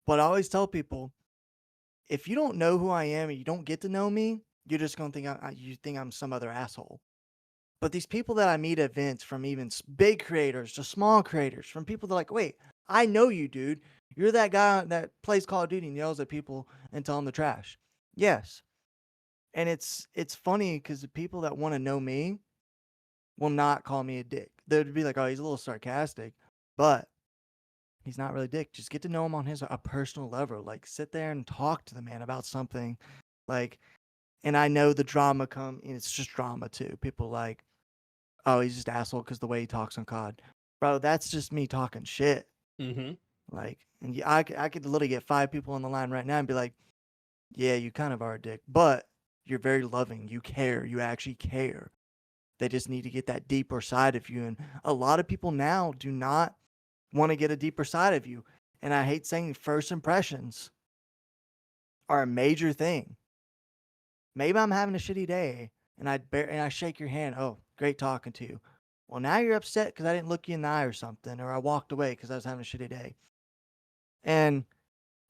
But I always tell people, if you don't know who I am and you don't get to know me, you're just going to think you think I'm some other asshole. But these people that I meet at events, from even big creators to small creators, from people that are like, wait, I know you, dude. You're that guy that plays Call of Duty and yells at people and tell them they're trash. Yes. And it's funny because the people that want to know me will not call me a dick. They'd be like, oh, he's a little sarcastic, but he's not really a dick. Just get to know him on a personal level. Like, sit there and talk to the man about something. Like, and I know the drama and it's just drama too. People like, oh, he's just asshole because the way he talks on COD. Bro, that's just me talking shit. Like, and I could literally get 5 people on the line right now and be like, yeah, you kind of are a dick, but you're very loving. You care. You actually care. They just need to get that deeper side of you. And a lot of people now do not want to get a deeper side of you. And I hate saying first impressions are a major thing. Maybe I'm having a shitty day and I shake your hand. Oh, great talking to you. Well, now you're upset because I didn't look you in the eye or something, or I walked away because I was having a shitty day. And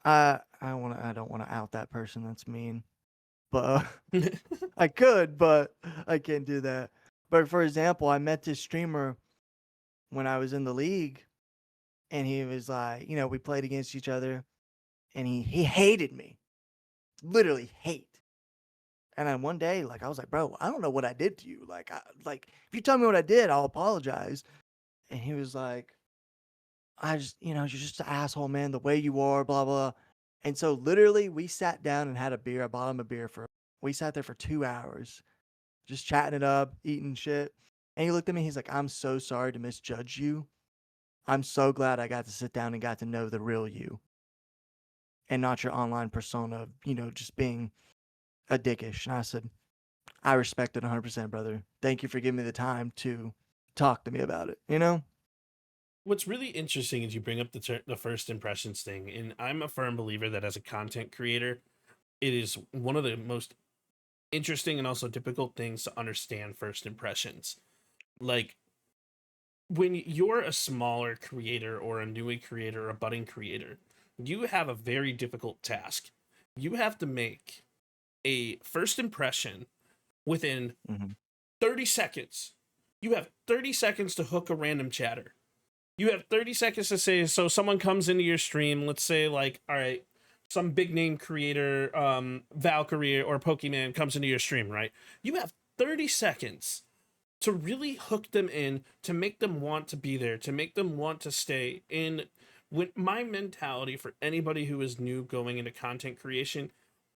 I don't want to out that person. That's mean. But I could, but I can't do that. But for example, I met this streamer when I was in the league, and he was like, we played against each other, and he hated me, literally hate. And then one day, like, I was like, bro, I don't know what I did to you. Like, if you tell me what I did, I'll apologize. And he was like, I just, you're just an asshole, man, the way you are, blah, blah. And so literally we sat down and had a beer. I bought him a beer we sat there for 2 hours, just chatting it up, eating shit. And he looked at me, he's like, I'm so sorry to misjudge you. I'm so glad I got to sit down and got to know the real you. and not your online persona of, just being a dickish. And I said, I respect it 100%, brother. Thank you for giving me the time to talk to me about it, What's really interesting is you bring up the first impressions thing, and I'm a firm believer that as a content creator, it is one of the most interesting and also difficult things to understand first impressions. Like, when you're a smaller creator or a newer creator or a budding creator, you have a very difficult task. You have to make a first impression within 30 seconds. You have 30 seconds to hook a random chatter. You have 30 seconds to say, so someone comes into your stream, let's say like, all right, some big name creator, Valkyrie or Pokemon comes into your stream, right? You have 30 seconds to really hook them in, to make them want to be there, to make them want to stay in. With my mentality for anybody who is new going into content creation,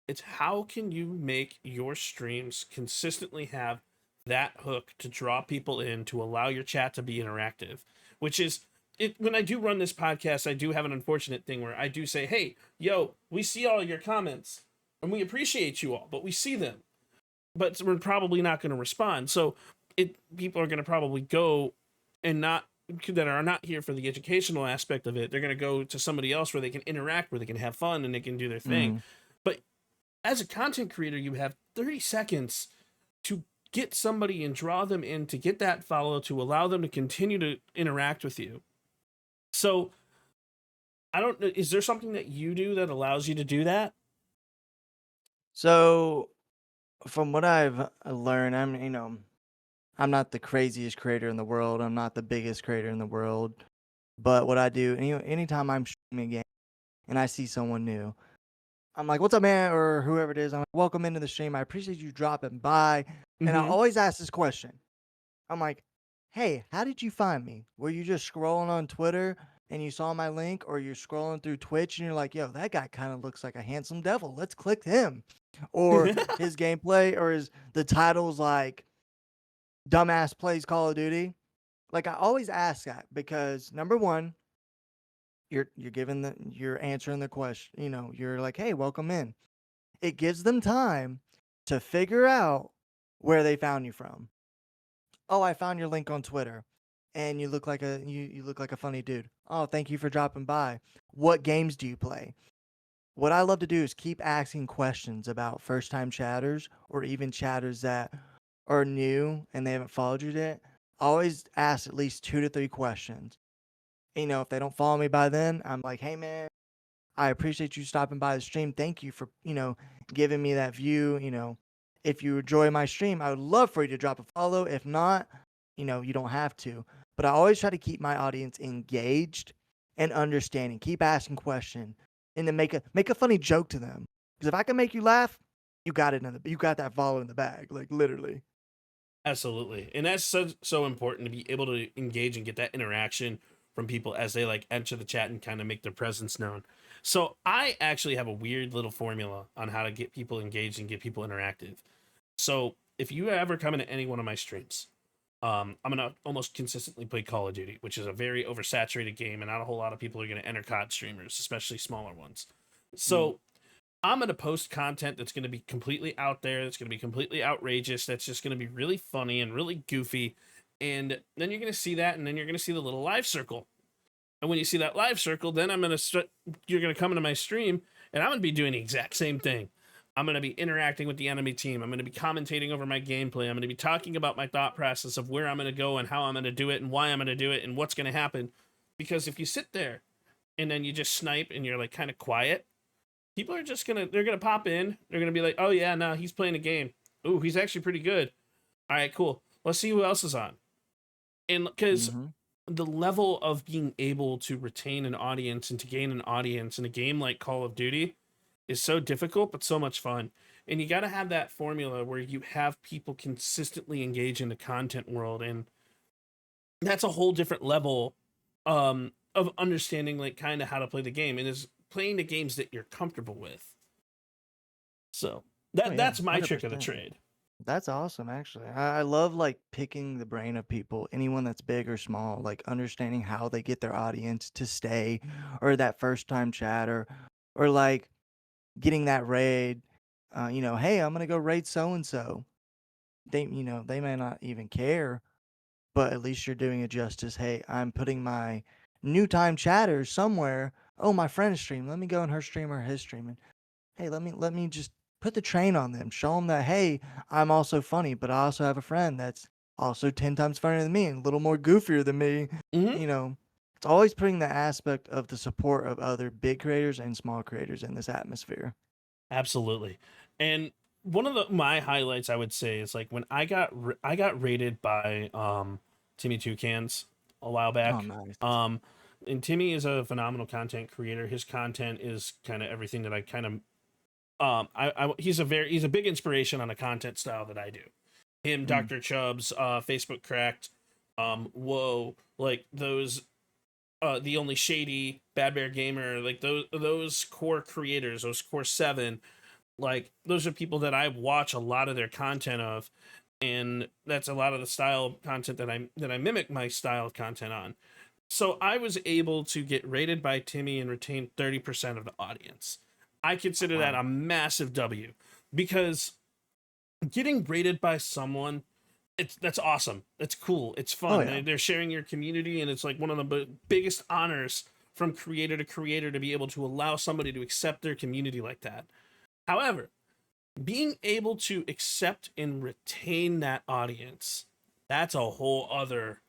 it's how can you make your streams consistently have that hook to draw people in, to allow your chat to be interactive, which is it. When I do run this podcast, I do have an unfortunate thing where I do say, hey, yo, we see all your comments and we appreciate you all, but we see them, but we're probably not going to respond. So people are going to probably go and that are not here for the educational aspect of it. They're going to go to somebody else where they can interact, where they can have fun and they can do their thing. But as a content creator, you have 30 seconds to get somebody and draw them in, to get that follow, to allow them to continue to interact with you. So I don't know, is there something that you do that allows you to do that? So from what I've learned, I'm not the craziest creator in the world. I'm not the biggest creator in the world. But what I do, anytime I'm streaming a game and I see someone new, I'm like, what's up, man? Or whoever it is. I'm like, welcome into the stream. I appreciate you dropping by. And I always ask this question. I'm like, hey, how did you find me? Were you just scrolling on Twitter and you saw my link, or you're scrolling through Twitch and you're like, yo, that guy kind of looks like a handsome devil. Let's click him. Or his gameplay, or the title's like, dumbass plays Call of Duty. Like, I always ask that because number one, you're answering the question. You're like, hey, welcome in. It gives them time to figure out where they found you from. Oh, I found your link on Twitter, and you look like a funny dude. Oh, thank you for dropping by. What games do you play? What I love to do is keep asking questions about first-time chatters, or even chatters that are new and they haven't followed you yet. Always ask at least 2 to 3 questions. If they don't follow me by then, I'm like, hey man, I appreciate you stopping by the stream. Thank you for, giving me that view. If you enjoy my stream, I would love for you to drop a follow. If not, you don't have to. But I always try to keep my audience engaged and understanding. Keep asking questions and then make a funny joke to them. Because if I can make you laugh, you got that follow in the bag, like literally. Absolutely. And that's so important to be able to engage and get that interaction from people as they like enter the chat and kind of make their presence known. So I actually have a weird little formula on how to get people engaged and get people interactive. So if you ever come into any one of my streams, I'm going to almost consistently play Call of Duty, which is a very oversaturated game, and not a whole lot of people are going to enter COD streamers, especially smaller ones. So I'm going to post content that's going to be completely out there, that's going to be completely outrageous, that's just going to be really funny and really goofy. And then you're going to see that, and then you're going to see the little live circle. And when you see that live circle, then you're going to come into my stream, and I'm going to be doing the exact same thing. I'm going to be interacting with the enemy team. I'm going to be commentating over my gameplay. I'm going to be talking about my thought process of where I'm going to go and how I'm going to do it and why I'm going to do it and what's going to happen. Because if you sit there and then you just snipe and you're like kind of quiet, people are just they're going to pop in. They're going to be like, oh yeah, no, he's playing a game. Ooh, he's actually pretty good. All right, cool. Let's see who else is on. And because the level of being able to retain an audience and to gain an audience in a game like Call of Duty is so difficult, but so much fun. And you got to have that formula where you have people consistently engage in the content world. And that's a whole different level of understanding, like kind of how to play the game, and is playing the games that you're comfortable with. So that's my 100%. Trick of the trade. That's awesome, actually. I love like picking the brain of people, anyone that's big or small, like understanding how they get their audience to stay, or that first time chatter, or like getting that raid. Hey, I'm gonna go raid so and so. They may not even care, but at least you're doing it justice. Hey, I'm putting my new time chatters somewhere. Oh, my friend is streaming. Let me go in her stream or his streaming. Hey, let me just put the train on them. Show them that, hey, I'm also funny, but I also have a friend that's also 10 times funnier than me and a little more goofier than me. It's always putting the aspect of the support of other big creators and small creators in this atmosphere. Absolutely. And one of my highlights, I would say, is like when I got rated by Timmy Toucans a while back. Oh, nice. And Timmy is a phenomenal content creator. His content is kind of everything that I kind of he's a big inspiration on the content style that I do. Him, Dr. Chubbs, Facebook Cracked, Whoa, like those, the Only Shady, Bad Bear Gamer, like those core creators, those core 7, like those are people that I watch a lot of their content of, and that's a lot of the style of content that I mimic my style of content on. So I was able to get rated by Timmy and retain 30% of the audience. I consider that a massive W, because getting rated by someone, that's awesome. That's cool. It's fun. Oh, yeah. They're sharing your community, and it's like one of the biggest honors from creator to creator to be able to allow somebody to accept their community like that. However, being able to accept and retain that audience, that's a whole other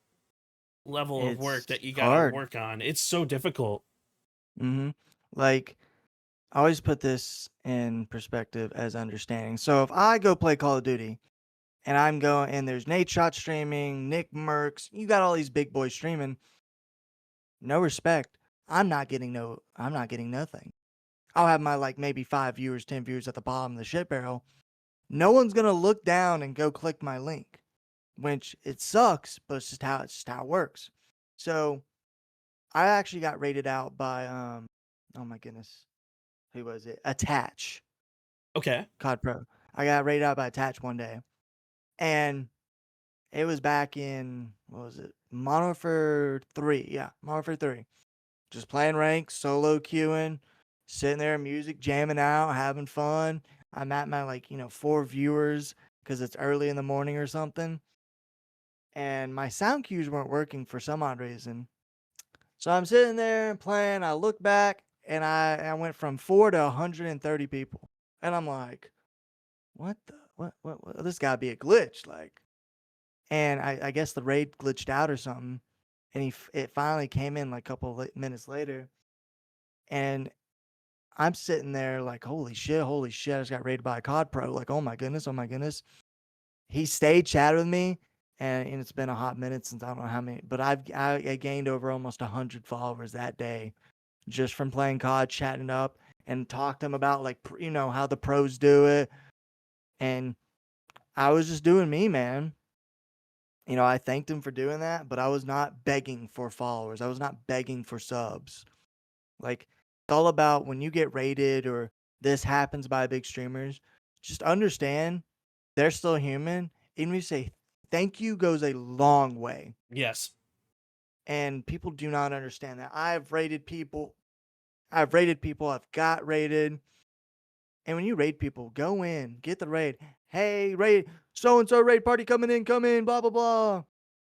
level of work that you gotta work on. It's so difficult. Like, I always put this in perspective as understanding. So if I go play Call of Duty and I'm going, and there's Nate Shot streaming, Nick Merckx, you got all these big boys streaming, no respect. I'm not getting nothing. I'll have my like maybe 5 viewers, 10 viewers at the bottom of the shit barrel. No one's gonna look down and go click my link, which it sucks, but it's just how it works. So I actually got rated out by oh my goodness, who was it? Attach. Okay. COD Pro. I got rated out by Attach one day, and it was back in, what was it? Modern Warfare 3. Yeah, Modern Warfare 3. Just playing rank, solo queuing, sitting there, music jamming out, having fun. I'm at my 4 viewers because it's early in the morning or something. And my sound cues weren't working for some odd reason. So I'm sitting there playing. I look back, and I went from 4 to 130 people. And I'm like, what? This gotta be a glitch. And I guess the raid glitched out or something. And it finally came in like a couple minutes later. And I'm sitting there like, holy shit, I just got raided by a COD Pro. Like, oh my goodness. He stayed chatting with me, and it's been a hot minute since I don't know how many, but I gained over almost 100 followers that day just from playing COD, chatting up, and talked to him about how the pros do it. And I was just doing me, man. I thanked him for doing that, but I was not begging for followers. I was not begging for subs. Like, it's all about when you get rated or this happens by big streamers, just understand they're still human. Even if you say thank you goes a long way. Yes. And people do not understand that. I've rated people. I've got rated. And when you raid people, go in, get the raid. Hey, raid, so-and-so raid party coming in, blah, blah, blah.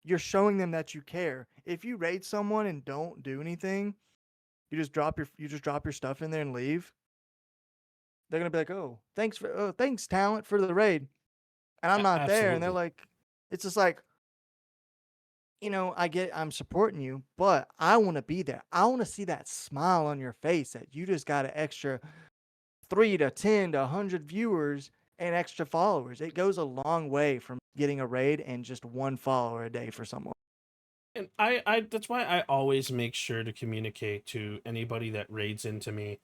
You're showing them that you care. If you raid someone and don't do anything, you just drop your stuff in there and leave, they're going to be like, oh, thanks, Talent, for the raid. And I'm not there. And they're like, it's just like, I'm supporting you, but I want to be there. I want to see that smile on your face that you just got an extra 3 to 10 to 100 viewers and extra followers. It goes a long way from getting a raid and just 1 follower a day for someone. And I that's why I always make sure to communicate to anybody that raids into me.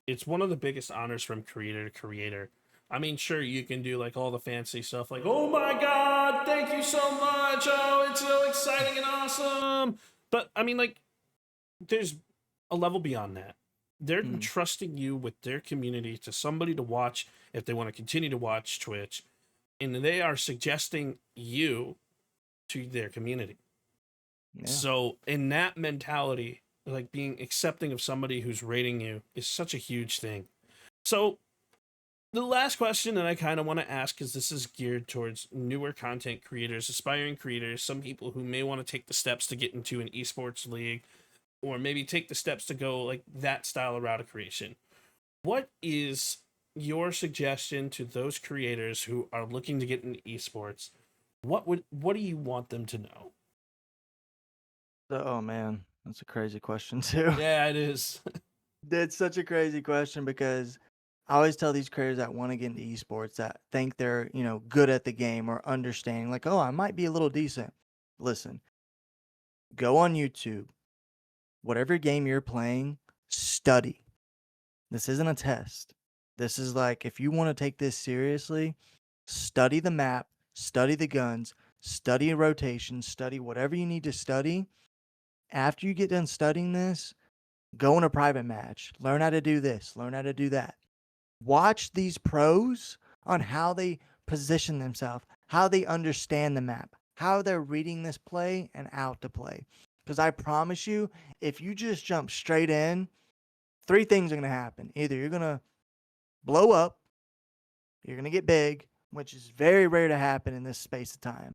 It's one of the biggest honors from creator to creator. I mean, sure, you can do like all the fancy stuff like, oh my God, thank you so much. Oh, it's so exciting and awesome. But I mean, like, there's a level beyond that. They're trusting you with their community to somebody to watch if they want to continue to watch Twitch, and they are suggesting you to their community. Yeah. So in that mentality, like being accepting of somebody who's rating you is such a huge thing. So the last question that I kind of want to ask, is this is geared towards newer content creators, aspiring creators, some people who may want to take the steps to get into an esports league, or maybe take the steps to go like that style of route of creation. What is your suggestion to those creators who are looking to get into esports? What do you want them to know? Oh man, that's a crazy question too. Yeah, it is. It's such a crazy question because I always tell these creators that want to get into esports that think they're, good at the game or understanding, like, oh, I might be a little decent. Listen, go on YouTube, whatever game you're playing, study. This isn't a test. This is like, if you want to take this seriously, study the map, study the guns, study rotation, study whatever you need to study. After you get done studying this, go in a private match. Learn how to do this. Learn how to do that. Watch these pros on how they position themselves, how they understand the map, how they're reading this play and out to play. Because I promise you, if you just jump straight in, 3 things are going to happen. Either you're going to blow up, you're going to get big, which is very rare to happen in this space of time.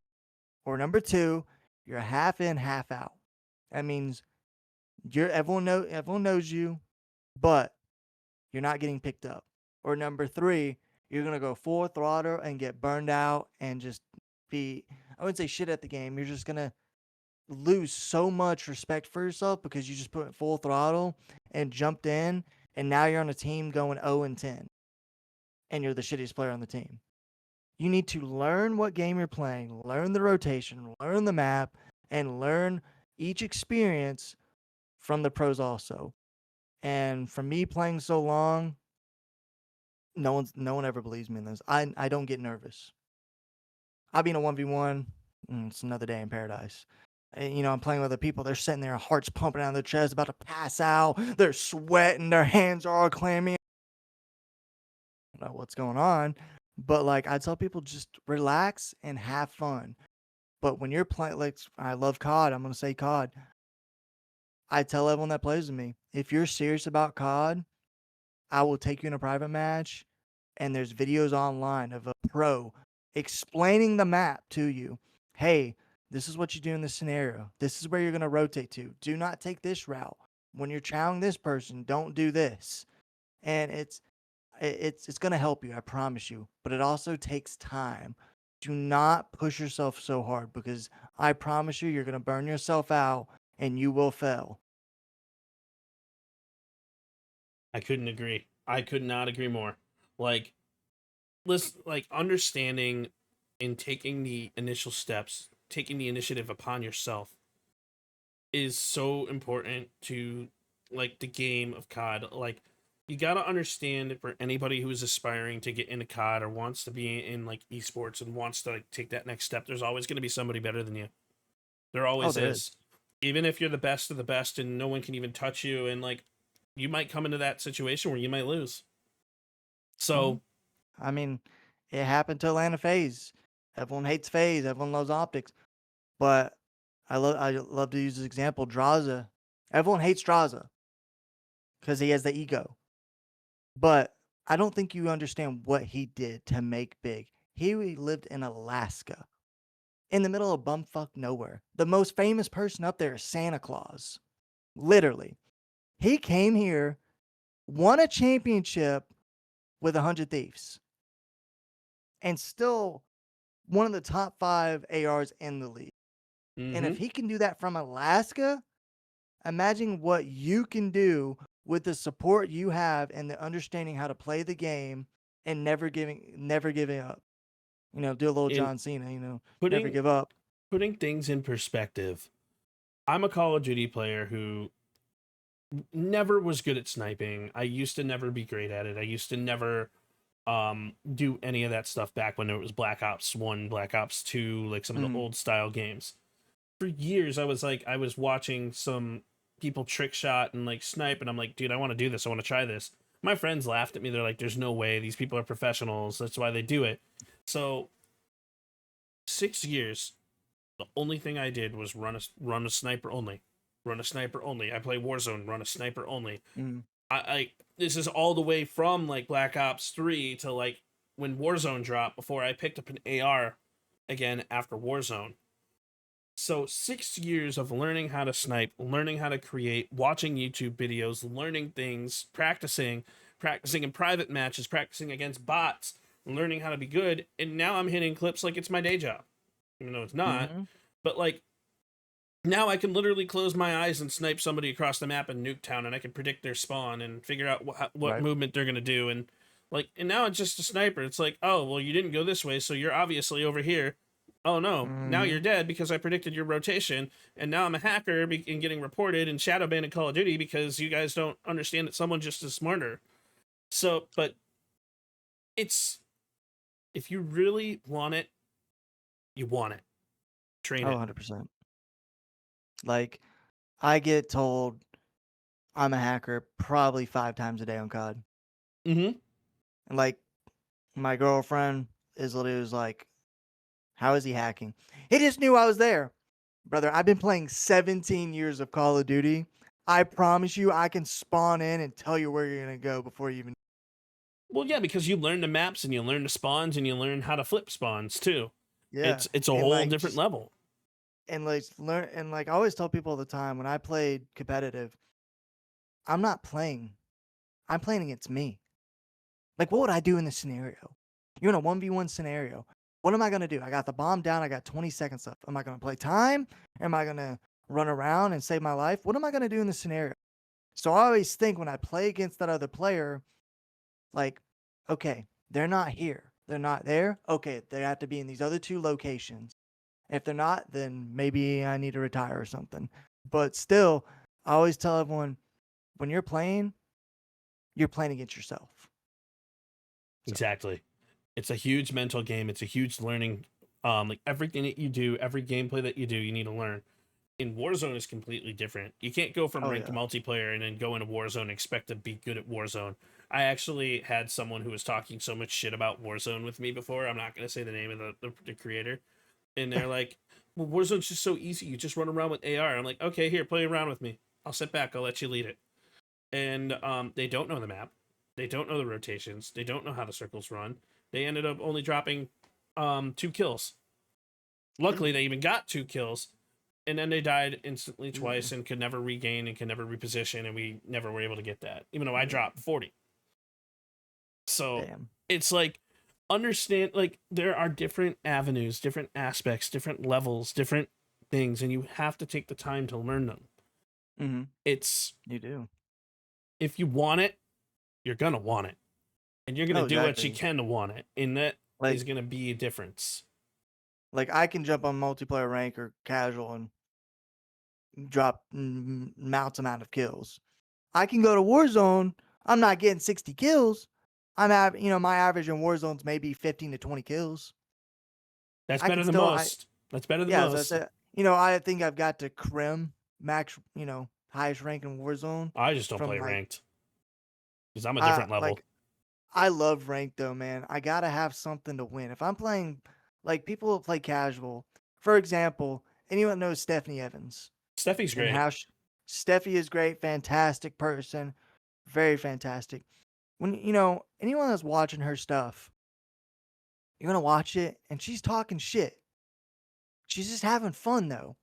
Or number 2, you're half in, half out. That means everyone knows you, but you're not getting picked up. Or number 3, you're going to go full throttle and get burned out and just be, I wouldn't say shit at the game. You're just going to lose so much respect for yourself because you just put full throttle and jumped in, and now you're on a team going 0-10, and you're the shittiest player on the team. You need to learn what game you're playing, learn the rotation, learn the map, and learn each experience from the pros also. And from me playing so long, no one ever believes me in this. I don't get nervous. I'll be in a 1v1, it's another day in paradise. And, I'm playing with other people. They're sitting there, hearts pumping out of their chest, about to pass out. They're sweating. Their hands are all clammy. I don't know what's going on. But, I tell people, just relax and have fun. But when you're playing, I love COD. I'm going to say COD. I tell everyone that plays with me, if you're serious about COD, I will take you in a private match, and there's videos online of a pro explaining the map to you. Hey, this is what you do in this scenario. This is where you're going to rotate to. Do not take this route. When you're chowing this person, don't do this. And it's going to help you, I promise you. But it also takes time. Do not push yourself so hard, because I promise you're going to burn yourself out and you will fail. I couldn't agree. I could not agree more. Understanding and taking the initial steps, taking the initiative upon yourself is so important to the game of COD. You got to understand, for anybody who is aspiring to get into COD or wants to be in esports and wants to take that next step, there's always going to be somebody better than you. There always is. Even if you're the best of the best and no one can even touch you, and you might come into that situation where you might lose. So, I mean, it happened to Atlanta FaZe. Everyone hates FaZe. Everyone loves optics. But I love to use this example. Draza. Everyone hates Draza because he has the ego. But I don't think you understand what he did to make big. He lived in Alaska, in the middle of bumfuck nowhere. The most famous person up there is Santa Claus. Literally. He came here, won a championship with 100 Thieves, and still one of the top 5 ARs in the league. mm-hmm. And if he can do that from Alaska, imagine what you can do with the support you have and the understanding how to play the game and never giving up. Do a little John Cena, never give up. Putting things in perspective, I'm a Call of Duty player who never was good at sniping. I used to never be great at it. I used to never do any of that stuff back when it was Black Ops 1, Black Ops 2, some of the old style games. For years I was watching some people trick shot and snipe, and I'm like, dude, I want to do this. I want to try this. My friends laughed at me. They're like, there's no way. These people are professionals. That's why they do it. So 6 years, the only thing I did was run a sniper only. run a sniper only. I play Warzone, run a sniper only. Mm. I this is all the way from like Black Ops 3 to like when Warzone dropped before I picked up an AR again after Warzone. So 6 years of learning how to snipe, learning how to create, watching YouTube videos, learning things, practicing in private matches, practicing against bots, learning how to be good, and now I'm hitting clips like it's my day job. Even though it's not. Mhm. But like now I can literally close my eyes and snipe somebody across the map in Nuketown, and I can predict their spawn and figure out what Right. movement they're gonna do, and now it's just a sniper. It's like, oh well, you didn't go this way, so you're obviously over here. Oh no, now you're Mhm. dead because I predicted your rotation, and now I'm a hacker and getting reported and shadow banned in Call of Duty because you guys don't understand that someone just is smarter. So, but it's if you really want it, you want it. Train Oh, it. 100%. Like, I get told I'm a hacker probably 5 times a day on COD. Mm-hmm. And like, my girlfriend is literally was like, "How is he hacking?" He just knew I was there. Brother, I've been playing 17 years of Call of Duty. I promise you, I can spawn in and tell you where you're gonna go before you even. Well, yeah, because you learn the maps and you learn the spawns and you learn how to flip spawns too. Yeah. It's a And whole like different just level. and like learn and like I always tell people all the time when I played competitive, I'm not playing. I'm playing against me. Like, what would I do in this scenario? You're in a 1v1 scenario. What am I gonna do? I got the bomb down. I got 20 seconds left. Am I gonna play time? Am I gonna run around and save my life? What am I gonna do in this scenario? So I always think when I play against that other player, like, okay, they're not here. They're not there. Okay, they have to be in these other 2 locations. If they're not, then maybe I need to retire or something. But still, I always tell everyone when you're playing against yourself. So, Exactly. It's a huge mental game. It's a huge learning. Like everything that you do, every gameplay that you do, you need to learn. In Warzone is completely different. You can't go from oh ranked yeah. multiplayer and then go into Warzone and expect to be good at Warzone. I actually had someone who was talking so much shit about Warzone with me before. I'm not going to say the name of the creator. And they're like, well, Warzone's just so easy. You just run around with AR. I'm like, okay, here, play around with me. I'll sit back. I'll let you lead it. And they don't know the map. They don't know the rotations. They don't know how the circles run. They ended up only dropping 2 kills. Luckily, they even got 2 kills. And then they died instantly twice and could never regain and could never reposition. And we never were able to get that, even though I dropped 40. So Damn. it's like, understand, like, there are different avenues, different aspects, different levels, different things, and you have to take the time to learn them. Mm-hmm. It's, You do. if you want it, you're gonna want it. And you're gonna Oh, do what you exactly. can to want it. And that Like, is gonna be a difference. like I can jump on multiplayer rank or casual and drop mounts amount of kills. I can go to Warzone. I'm not getting 60 kills. My average in Warzone's maybe 15 to 20 kills. That's I better can than still, most. That's better than yeah, as I most. said, I think I've got to Krim max, highest rank in Warzone I just don't from play like, ranked because I'm a different level. I love ranked though, man. I gotta have something to win. If I'm playing, like people who play casual, for example, anyone knows Stephanie Evans Steffi's and great. how Steffi is great, fantastic person, very fantastic. When anyone that's watching her stuff, you're gonna watch it and she's talking shit. She's just having fun though.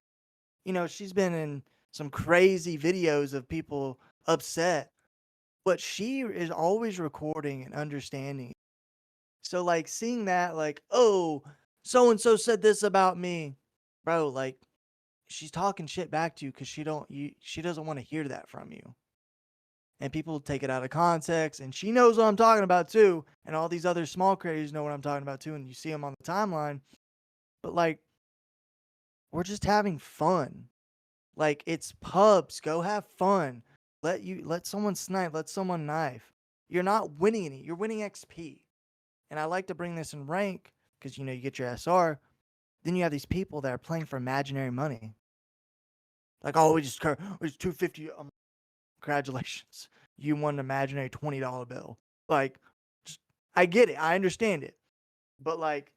She's been in some crazy videos of people upset, but she is always recording and understanding. So like seeing that, like, oh, so and so said this about me, bro. Like she's talking shit back to you because she doesn't want to hear that from you. And people take it out of context, and she knows what I'm talking about too. And all these other small creators know what I'm talking about too, and you see them on the timeline. But like, we're just having fun. Like it's pubs. Go have fun. Let someone snipe. Let someone knife. You're not winning any. You're winning XP. And I like to bring this in rank because you get your SR. Then you have these people that are playing for imaginary money. Like, oh, it's 250. Congratulations, you won an imaginary $20 bill. Like, I get it. I understand it. But like,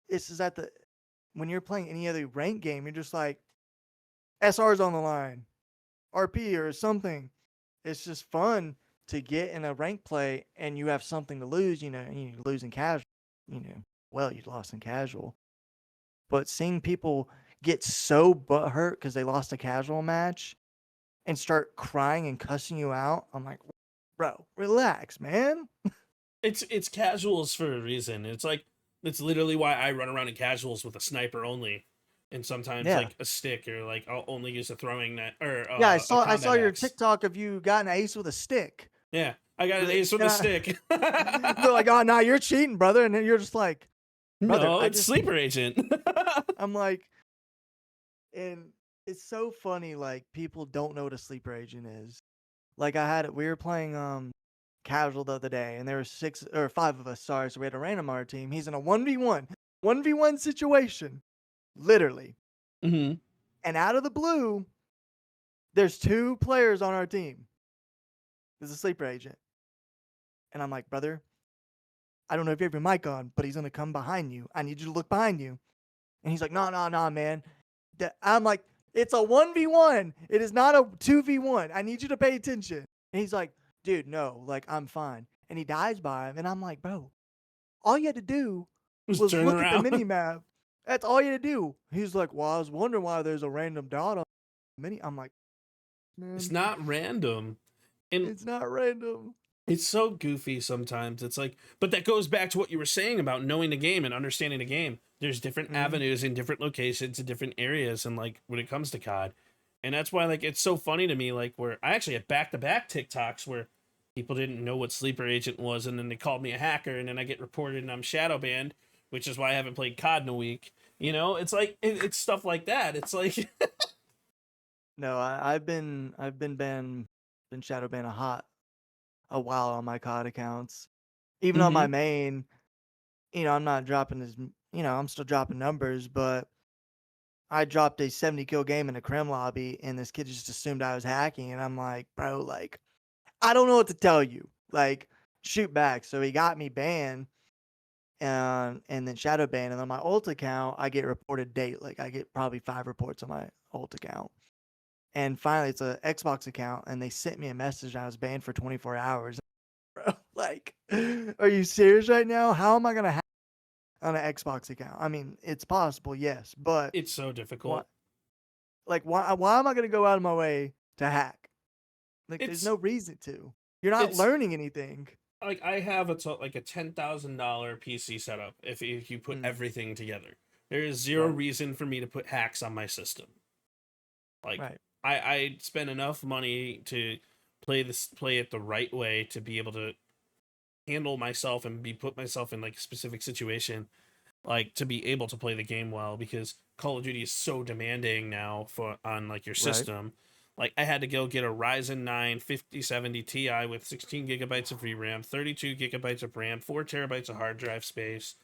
this is when you're playing any other rank game, you're just like, SR's on the line, RP or something. It's just fun to get in a rank play and you have something to lose. You lose in casual. Well, you lost in casual. But seeing people get so butthurt because they lost a casual match and start crying and cussing you out, I'm like, bro, relax, man. It's casuals for a reason. It's literally why I run around in casuals with a sniper only, and sometimes like a stick, or like I'll only use a throwing net or I saw your axe. TikTok of you got an ace with a stick. Yeah, I got an ace with a stick. They're like, oh, nah, you're cheating, brother, and then you're just like, brother, no, it's sleeper agent. I'm like, and it's so funny. Like people don't know what a sleeper agent is. Like we were playing casual the other day, and there were 6 or 5 of us. Sorry, so we had a random on our team. He's in a 1v1 situation, literally. Mm-hmm. And out of the blue, there's 2 players on our team. There's a sleeper agent, and I'm like, brother, I don't know if you have your mic on, but he's gonna come behind you. I need you to look behind you. And he's like, nah, man. I'm like, it's a 1v1. It is not a 2v1. I need you to pay attention. And he's like, dude, no, like, I'm fine. And he dies by him. And I'm like, bro, all you had to do was look at the mini map. That's all you had to do. He's like, well, I was wondering why there's a random dot on the mini. I'm like, man, it's not random. And it's not random. It's so goofy sometimes. It's like, but that goes back to what you were saying about knowing the game and understanding the game. There's different avenues in different locations in different areas, and like when it comes to COD, and that's why like it's so funny to me. Like where I actually had back-to-back TikToks where people didn't know what sleeper agent was, and then they called me a hacker, and then I get reported and I'm shadow banned, which is why I haven't played COD in a week. It's like it's stuff like that. It's like no, I've been shadow banned a while on my COD accounts. Even on my main, I'm not dropping I'm still dropping numbers, but I dropped a 70 kill game in a crim lobby, and this kid just assumed I was hacking, and I'm like, bro, like, I don't know what to tell you. Like, shoot back. So he got me banned, and then shadow banned, and on my ult account, I get reported daily. Like, I get probably 5 reports on my ult account. And finally, it's an Xbox account, and they sent me a message. I was banned for 24 hours. Bro, like, are you serious right now? How am I going to hack on an Xbox account? I mean, it's possible, yes, but it's so difficult. Why am I going to go out of my way to hack? Like, there's no reason to. You're not learning anything. Like, I have a $10,000 PC setup if you put everything together. There is zero reason for me to put hacks on my system. Like, I spend enough money to play it the right way to be able to handle myself and put myself in like a specific situation, like to be able to play the game well, because Call of Duty is so demanding now on like your system. Like I had to go get a Ryzen 9 5070 Ti with 16 gigabytes of VRAM, 32 gigabytes of RAM, 4 terabytes of hard drive space,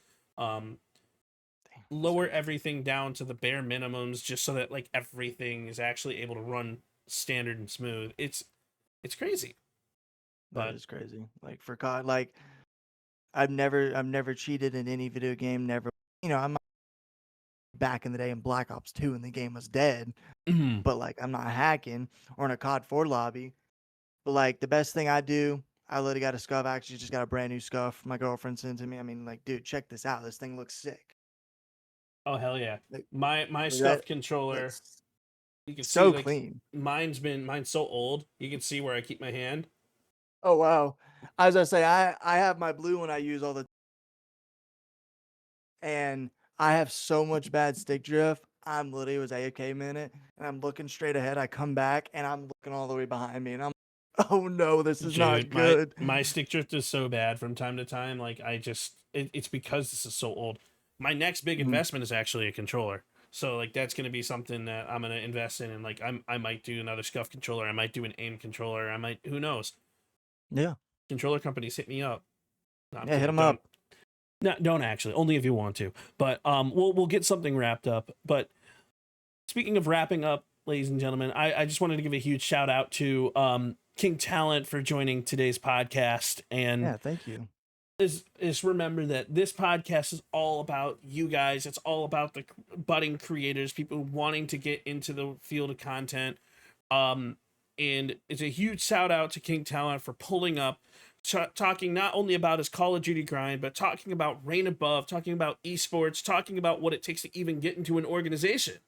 lower everything down to the bare minimums just so that like everything is actually able to run standard and smooth. It's crazy. That is crazy. Like for COD, like I've never cheated in any video game. Never, I'm back in the day in Black Ops 2 and the game was dead. But like I'm not hacking or in a COD 4 lobby. But like the best thing I do, I literally got a scuff. I actually just got a brand new scuff. My girlfriend sent to me. I mean, like, dude, check this out. This thing looks sick. Oh hell yeah! My scuff controller, you can so see, like, clean. Mine's so old. You can see where I keep my hand. Oh wow! As I say, I have my blue one I use all the, and I have so much bad stick drift. I'm literally, it was AFK minute, and I'm looking straight ahead. I come back, and I'm looking all the way behind me, and I'm, oh no, this is not good. My stick drift is so bad from time to time. Like it's because this is so old. My next big investment is actually a controller. So like that's gonna be something that I'm gonna invest in, and like I might do another scuff controller. I might do an aim controller. Who knows? Yeah. Controller companies hit me up. Hit them up. No, don't actually. Only if you want to. But we'll get something wrapped up. But speaking of wrapping up, ladies and gentlemen, I just wanted to give a huge shout out to Kingtalent for joining today's podcast. And yeah, thank you. is remember that this podcast is all about you guys. It's all about the budding creators, people wanting to get into the field of content. And it's a huge shout out to Kingtalent for pulling up, talking not only about his Call of Duty grind, but talking about Reign Above, talking about esports, talking about what it takes to even get into an organization.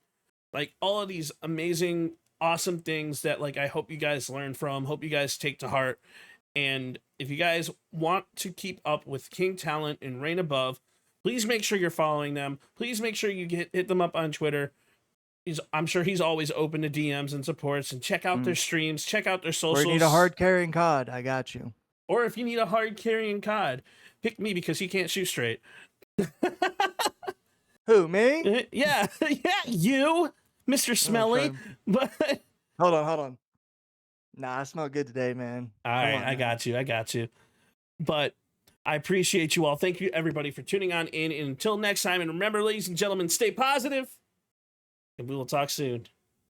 Like all of these amazing, awesome things that like I hope you guys learn from, hope you guys take to heart. And if you guys want to keep up with Kingtalent and Reign Above, please make sure you're following them. Please make sure you hit them up on Twitter. I'm sure he's always open to DMs and supports, and check out their streams, check out their socials. Or you need a hard carrying COD, I got you. Or if you need a hard carrying COD, pick me because he can't shoot straight. Who, me? Yeah, you, Mr. Smelly. Okay. But hold on. Nah, I smell good today, man. All right, I got you. But I appreciate you all. Thank you, everybody, for tuning on in. And until next time, and remember, ladies and gentlemen, stay positive, and we will talk soon.